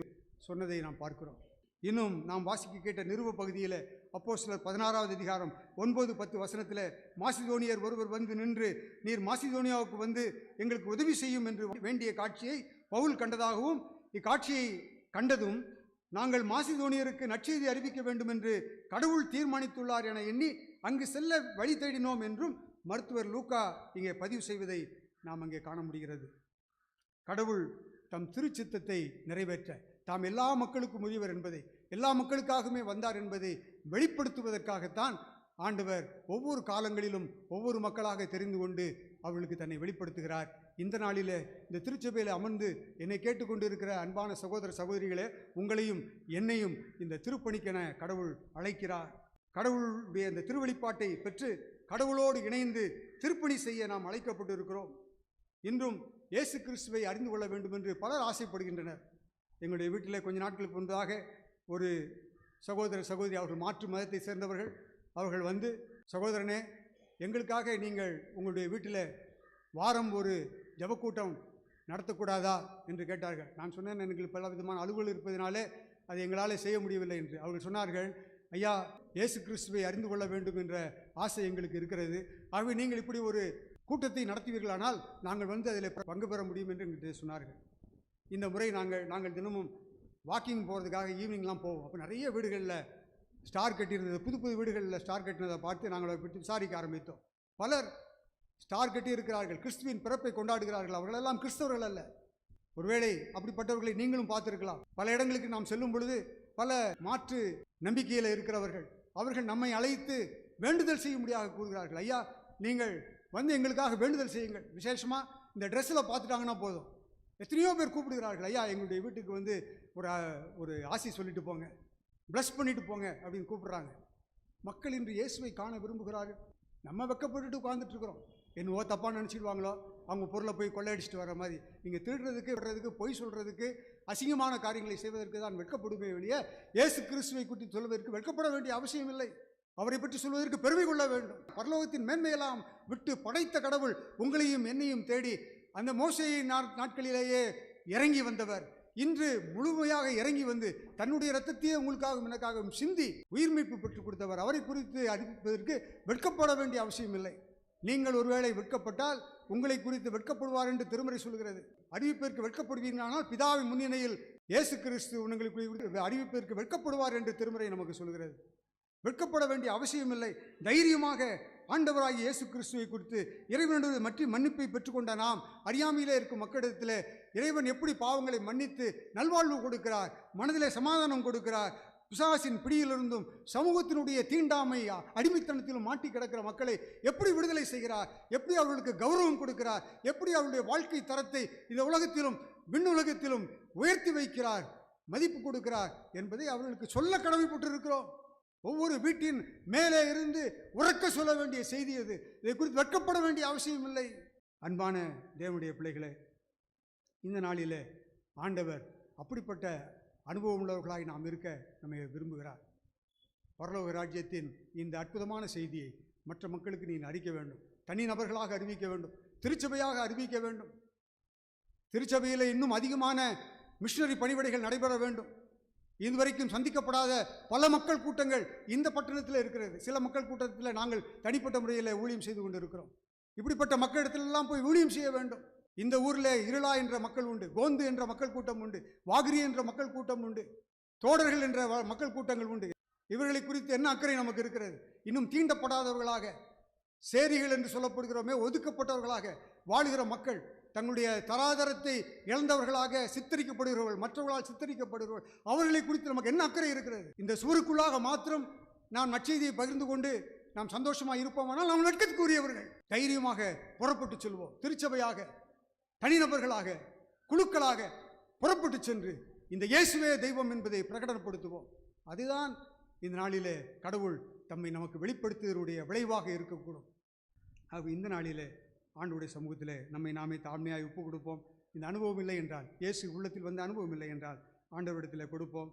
சொன்னதை நாம் பார்க்கிறோம். இன்னும் நாம் வாசிக்க கேட்ட நிருப பகுதியில் அப்போஸ்தலர் 16வது அதிகாரம் 9, 10 வசனத்தில் மாசிதோனியர் ஒருவர் வந்து நின்று நீர் மாசிதோனியாவுக்கு வந்து எங்களுக்கு உதவி செய்யும் என்று வேண்டிய காட்சியை பவுல் கண்டதாகவும், இக்காட்சியை கண்டதும் நாங்கள் மாசிதோனியருக்கு நற்செய்தி அறிவிக்க வேண்டும் என்று கடவுள் தீர்மானித்துள்ளார் என எண்ணி அங்கு செல்ல வழி தேடினோம் என்றும் மருத்துவர் லூக்கா இங்கே பதிவு செய்வதை நாம் அங்கே காண முடிகிறது. கடவுள் தம் திருச்சித்தத்தை நிறைவேற்ற தாம் எல்லா மக்களுக்கும் உரியவர் என்பதை, எல்லா மக்களுக்காகவே வந்தார் என்பதை வெளிப்படுத்துவதற்காகத்தான் ஆண்டவர் ஒவ்வொரு காலங்களிலும் ஒவ்வொரு மக்களாக தெரிந்து கொண்டு அவர்களுக்கு தன்னை வெளிப்படுத்துகிறார். இந்த நாளில் இந்த திருச்சபையில் அமர்ந்து என்னை கேட்டுக்கொண்டு இருக்கிற அன்பான சகோதர சகோதரிகளே, உங்களையும் என்னையும் இந்த திருப்பணிக்கென கடவுள் அழைக்கிறார். கடவுளுடைய இந்த திருவெளிப்பாட்டை பெற்று கடவுளோடு இணைந்து திருப்பணி செய்ய நாம் அழைக்கப்பட்டு இருக்கிறோம். இன்றும் இயேசு கிறிஸ்துவை அறிந்து கொள்ள வேண்டும் என்று பலர் ஆசைப்படுகின்றனர். எங்களுடைய வீட்டில் கொஞ்ச நாட்களுக்கு முன்பதாக ஒரு சகோதர சகோதரி, அவர்கள் மாற்று மதத்தை சேர்ந்தவர்கள், அவர்கள் வந்து சகோதரனே, எங்களுக்காக நீங்கள் உங்களுடைய வீட்டில் வாரம் ஒரு ஜபக்கூட்டம் நடத்தக்கூடாதா என்று கேட்டார்கள். நான் சொன்னேன், எனக்கு பல விதமான அலுவல் இருப்பதனாலே அதை எங்களால் செய்ய முடியவில்லை என்று. அவர்கள் சொன்னார்கள், ஐயா, இயேசு கிறிஸ்துவை அறிந்து கொள்ள வேண்டும் என்ற ஆசை எங்களுக்கு இருக்கிறது. ஆகவே நீங்கள் இப்படி ஒரு கூட்டத்தை நடத்துவீர்களானால் நாங்கள் வந்து அதில் பங்கு பெற முடியும் என்று எங்களுக்கு சொன்னார்கள். இந்த முறை நாங்கள் தினமும் வாக்கிங் போகிறதுக்காக ஈவினிங்லாம் போவோம். அப்போ நிறைய வீடுகளில் ஸ்டார் கட்டியிருந்தது, புது புது வீடுகளில் ஸ்டார் கட்டினதை பார்த்து நாங்கள் அதை விசாரிக்க ஆரம்பித்தோம். பலர் ஸ்டார் கட்டி இருக்கிறார்கள், கிறிஸ்துவின் பிறப்பை கொண்டாடுகிறார்கள். அவர்களெல்லாம் கிறிஸ்தவர்கள் அல்ல. ஒருவேளை அப்படிப்பட்டவர்களை நீங்களும் பார்த்துருக்கலாம். பல இடங்களுக்கு நாம் செல்லும் பொழுது பல மாற்று நம்பிக்கையில் இருக்கிறவர்கள் அவர்கள் நம்மை அழைத்து வேண்டுதல் செய்யும்படியாக கூறுகிறார்கள். ஐயா, நீங்கள் வந்து எங்களுக்காக வேண்டுதல் செய்யுங்கள். விசேஷமாக இந்த ட்ரெஸ்ஸில் பார்த்துட்டாங்கன்னா போதும், எத்தனையோ பேர் கூப்பிடுகிறார்கள், ஐயா எங்களுடைய வீட்டுக்கு வந்து ஒரு ஆசி சொல்லிட்டு போங்க, ப்ளஸ் பண்ணிட்டு போங்க அப்படின்னு கூப்பிடுறாங்க. மக்கள் இன்று இயேசுவை காண விரும்புகிறார்கள். நம்ம வெக்கப்பட்டுட்டு உட்கார்ந்துட்டு இருக்கிறோம். என்னவோ தப்பாக நினச்சிடுவாங்களோ, அவங்க பொருளை போய் கொள்ளையடிச்சிட்டு வர மாதிரி. நீங்கள் திருடுறதுக்கு, விடுறதுக்கு, பொய் சொல்கிறதுக்கு, அசிங்கமான காரியங்களை செய்வதற்கு தான் வெட்கப்படுமே வெளியே இயேசு கிறிஸ்துவை குறித்து சொல்வதற்கு வெட்கப்பட வேண்டிய அவசியம் இல்லை. அவரை பற்றி சொல்வதற்கு பெருமை கொள்ள வேண்டும். பரலோகத்தின் மேன்மையெல்லாம் விட்டு படைத்த கடவுள் உங்களையும் என்னையும் தேடி அந்த மோசேயை நாட்களிலேயே இறங்கி வந்தவர் இன்று முழுமையாக இறங்கி வந்து தன்னுடைய இரத்தத்தையே உங்களுக்காகவும் எனக்காகவும் சிந்தி உயிர்மீட்பு பெற்றுக் கொடுத்தவர். அவரை குறித்து அறிவிப்பதற்கு வெட்கப்பட வேண்டிய அவசியம் இல்லை. நீங்கள் ஒருவேளை வெட்கப்பட்டால் உங்களை குறித்து வெட்கப்படுவார் என்று திருமறை சொல்கிறது. அறிவிப்பதற்கு வெட்கப்படுவீர்களானால் பிதாவின் முன்னிலையில் இயேசு கிறிஸ்து உங்களை குறித்து அறிவிப்பதற்கு வெட்கப்படுவார் என்று திருமறை நமக்கு சொல்கிறது. வெட்கப்பட வேண்டிய அவசியம் இல்லை. தைரியமாக ஆண்டவராகிய இயேசு கிறிஸ்துவை குறித்து இறைவனுடைய மற்ற மன்னிப்பை பெற்றுக்கொண்ட நாம் அறியாமையிலே இருக்கும் மக்களிடத்தில் இறைவன் எப்படி பாவங்களை மன்னித்து நல்வாழ்வு கொடுக்கிறார், மனதிலே சமாதானம் கொடுக்கிறார், பிசாசின் பிடியிலிருந்தும் சமூகத்தினுடைய தீண்டாமை அடிமைத்தனத்திலும் மாட்டி கிடக்கிற மக்களை எப்படி விடுதலை செய்கிறார், எப்படி அவர்களுக்கு கௌரவம் கொடுக்கிறார், எப்படி அவருடைய வாழ்க்கை தரத்தை இந்த உலகத்திலும் விண்ணுலகத்திலும் உயர்த்தி வைக்கிறார், மதிப்பு கொடுக்கிறார் என்பதை அவர்களுக்கு சொல்ல கடமைப்பட்டிருக்கிறோம். ஒவ்வொரு வீட்டின் மேலே இருந்து உறக்க சொல்ல வேண்டிய செய்தி அது. இதை குறித்து வெட்கப்பட வேண்டிய அவசியம் இல்லை. அன்பான தேவனுடைய பிள்ளைகளே, இந்த நாளிலே ஆண்டவர் அப்படிப்பட்ட அனுபவம் உள்ளவர்களாய் நாம் இருக்க நம்மை விரும்புகிறார். பரலோக ராஜ்யத்தின் இந்த அற்புதமான செய்தியை மற்ற மக்களுக்கு நீங்கள் அறிவிக்க வேண்டும். தனி நபர்களாக அறிவிக்க வேண்டும், திருச்சபையாக அறிவிக்க வேண்டும். திருச்சபையில் இன்னும் அதிகமான மிஷனரி பணிவிடைகள் நடைபெற வேண்டும். இதுவரைக்கும் சந்திக்கப்படாத பல மக்கள் கூட்டங்கள் இந்த பட்டணத்தில் இருக்கிறது. சில மக்கள் கூட்டத்தில் நாங்கள் தனிப்பட்ட முறையில் ஊழியம் செய்து கொண்டு இருக்கிறோம். இப்படிப்பட்ட மக்களிடத்திலெல்லாம் போய் ஊழியம் செய்ய வேண்டும். இந்த ஊரில் இருளா என்ற மக்கள் உண்டு, கோந்து என்ற மக்கள் கூட்டம் உண்டு, வாகிரி என்ற மக்கள் கூட்டம் உண்டு, தோடர்கள் என்ற மக்கள் கூட்டங்கள் உண்டு. இவர்களை குறித்து என்ன அக்கறை நமக்கு இருக்கிறது? இன்னும் தீண்டப்படாதவர்களாக, சேரிகள் என்று சொல்லப்படுகிறோமே, ஒதுக்கப்பட்டவர்களாக வாழுகிற மக்கள், தங்களுடைய தராதரத்தை இழந்தவர்களாக சித்தரிக்கப்படுகிறவர்கள், மற்றவர்களால் சித்தரிக்கப்படுகிறவர்கள், அவர்களை குறித்து நமக்கு என்ன அக்கறை இருக்கிறது? இந்த சுவருக்குள்ளாக மாத்திரம் நாம் நற்செய்தியை பகிர்ந்து கொண்டு நாம் சந்தோஷமாக இருப்போமானால் நாம் வெட்கத்துக்குரியவர்கள். தைரியமாக புறப்பட்டு செல்வோம். திருச்சபையாக, தனிநபர்களாக, குழுக்களாக புறப்பட்டு சென்று இந்த இயேசுவே தெய்வம் என்பதை பிரகடனப்படுத்துவோம். அதுதான் இந்த நாளிலே கடவுள் தம்மை நமக்கு வெளிப்படுத்துவதனுடைய விளைவாக இருக்கக்கூடும். ஆக இந்த நாளிலே ஆண்டவருடைய சமூகத்தில் நம்மை நாமே தாழ்மையாக ஒப்பு கொடுப்போம். இந்த அனுபவம் இல்லை என்றால், இயேசு உள்ளத்தில் வந்த அனுபவம் இல்லை என்றால் ஆண்டவரிடத்தில் கொடுப்போம்.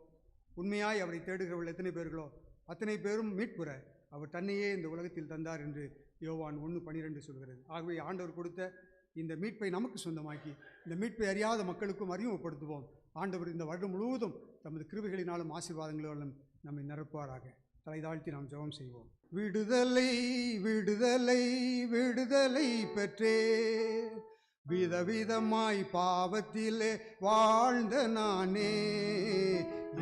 உண்மையாய் அவரை தேடுகிறவர்கள் எத்தனை பேர்களோ அத்தனை பேரும் மீட்புற அவர் தன்னையே இந்த உலகத்தில் தந்தார் என்று யோவான் 1:12 சொல்கிறது. ஆகவே ஆண்டவர் கொடுத்த இந்த மீட்பை நமக்கு சொந்தமாக்கி இந்த மீட்பை அறியாத மக்களுக்கும் அறிமுகப்படுத்துவோம். ஆண்டவர் இந்த வருடம் முழுவதும் தமது கிருபைகளினாலும் ஆசீர்வாதங்களாலும் நம்மை நிரப்புவாராக. தலை தாழ்த்தி நாம் ஜெபம் செய்வோம். விடுதலை விடுதலை விடுதலை பெற்றே விதவிதமாய் பாவத்திலே வாழ்ந்த நானே,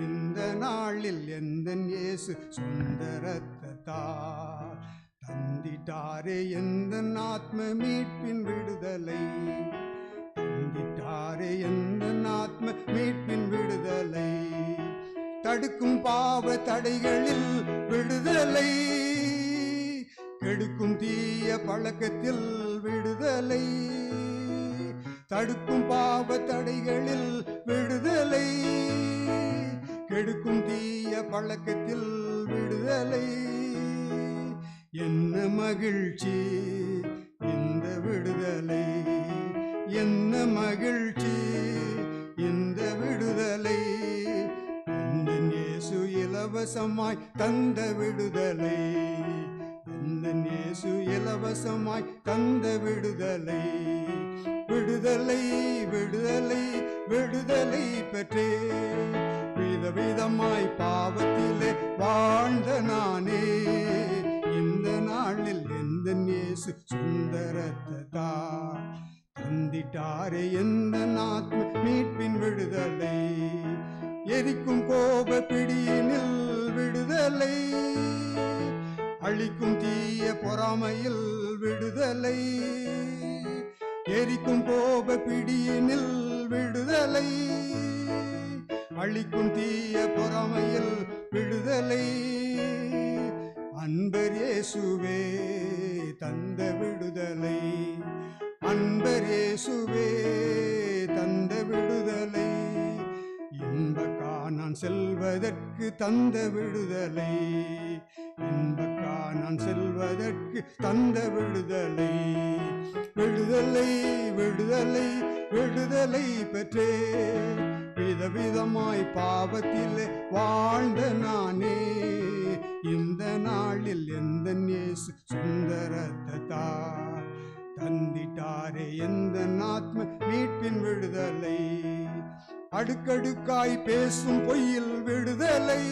இந்த நாளில் எந்தன் இயேசு சொந்த இரத்தத்தால் தந்திட்டாரே எந்தன் ஆத்ம மீட்பின் விடுதலை, தந்திட்டாரே எந்தன் ஆத்ம மீட்பின் விடுதலை, தடுக்கும் பாவ தடைகளில் விடுதலை, கெடுக்கும் தீய பழக்கத்தில் விடுதலை, தடுக்கும் பாவ தடைகளில் விடுதலை, கெடுக்கும் தீய பழக்கத்தில் விடுதலை. என்ன மகிழ்ச்சி இந்த விடுதலை, என்ன மகிழ்ச்சி இந்த விடுதலை, எந்தன் இயேசு இலவசமாய் தந்த விடுதலை, எந்தன் இயேசு இலவசமாய் தந்த விடுதலை, விடுதலை விடுதலை விடுதலை பெற்றே விதவிதமாய் பாவத்திலே வாழ்ந்த நானே, இந்த நாளில் எந்தன் இயேசு சொந்த இரத்தத்தால் தந்திட்டாரே எந்தன் ஆத்ம மீட்பின் விடுதலை, எரிக்கும் கோப பிடியினில் விடுதலை, அழிக்கும் தீய பொறாமையில் விடுதலை, எரிக்கும் கோப பிடியினில் விடுதலை, அழிக்கும் தீய பொறாமையில் விடுதலை. அன்பர் இயேசுவே தந்த விடுதலை, அன்பர் இயேசுவே தந்த விடுதலை, இன்பக்கா நான் செல்வதற்கு தந்த விடுதலை, இன்பக்கா நான் செல்வதற்கு தந்த விடுதலை, விடுதலை விடுதலை விடுதலை பெற்றே, விதவிதமாய் பாவத்திலே வாழ்ந்த நானே, இந்த நாளில் எந்த இயேசு சுந்தரத்தா தந்திட்டாரே எந்த ஆத்ம மீட்பின் விடுதலை, அடுக்கடுக்காய் பேசும் பொய்யில் விடுதலை,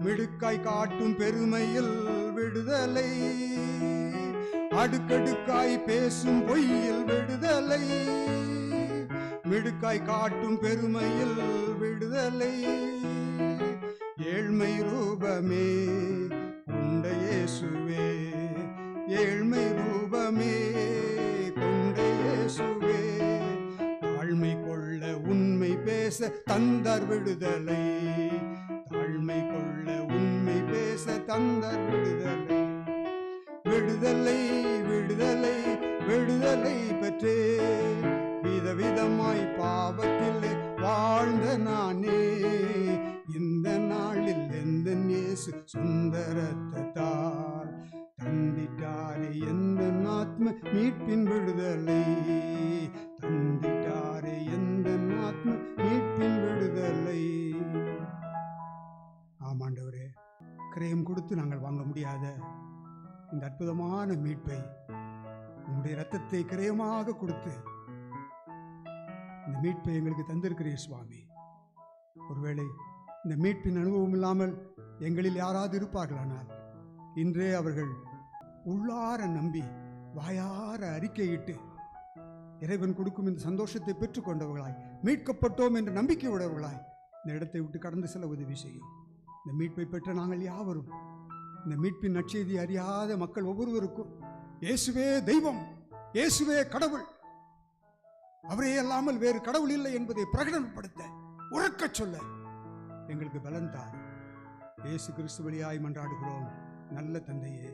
மிடுக்காய் காட்டும் பெருமையில் விடுதலை, அடுக்கடுக்காய் பேசும் பொய்யில் விடுதலை, மிடுக்காய் காட்டும் பெருமையில் விடுதலை, ஏழ்மை ரூபமே கொண்ட இயேசுவே, ஏழ்மை ரூபமே கொண்ட இயேசுவே, தாழ்மை கொள்ள உண்மை பேச தந்தார் விடுதலை, தாழ்மை கொள்ள உண்மை பேச தந்தார் விடுதலை, விடுதலை விடுதலை விடுதலை பெற்றே, விதவிதமாய் பாவத்திலே வாழ்ந்த நானே, இந்த நாளில் எந்த இயேசு சுந்தரத்தால் தந்திட்டாரே எந்த ஆத்ம மீட்பின் விடுதலை, தந்திட்டாரே எந்த ஆத்ம மீட்பின் விடுதலை. ஆமாண்டவரே, கிரயம் கொடுத்து நாங்கள் வாங்க முடியாத இந்த அற்புதமான மீட்பை உங்களுடைய இரத்தத்தை கிரயமாக கொடுத்து இந்த மீட்பை எங்களுக்கு தந்திருக்கிறீர் சுவாமி. ஒருவேளை இந்த மீட்பின் அனுபவம் இல்லாமல் எங்களில் யாராவது இருப்பார்களானால் இன்றே அவர்கள் உள்ளார நம்பி வாயார அறிக்கையிட்டு இறைவன் கொடுக்கும் இந்த சந்தோஷத்தை பெற்றுக்கொண்டவர்களாய், மீட்கப்பட்டோம் என்ற நம்பிக்கை உடையவர்களாய் இந்த இடத்தை விட்டு கடந்து செல்ல உதவி செய்யும். இந்த மீட்பை பெற்ற நாங்கள் யாவரும் இந்த மீட்பின் நற்செய்தி அறியாத மக்கள் ஒவ்வொருவருக்கும் இயேசுவே தெய்வம், இயேசுவே கடவுள், அவரே அல்லாமல் வேறு கடவுள் இல்லை என்பதை பிரகடனப்படுத்த உறக்கச் சொல்ல எங்களுக்கு பலன் தார். இயேசு கிறிஸ்து வழியாய் மன்றாடுகிறோம் நல்ல தந்தையே.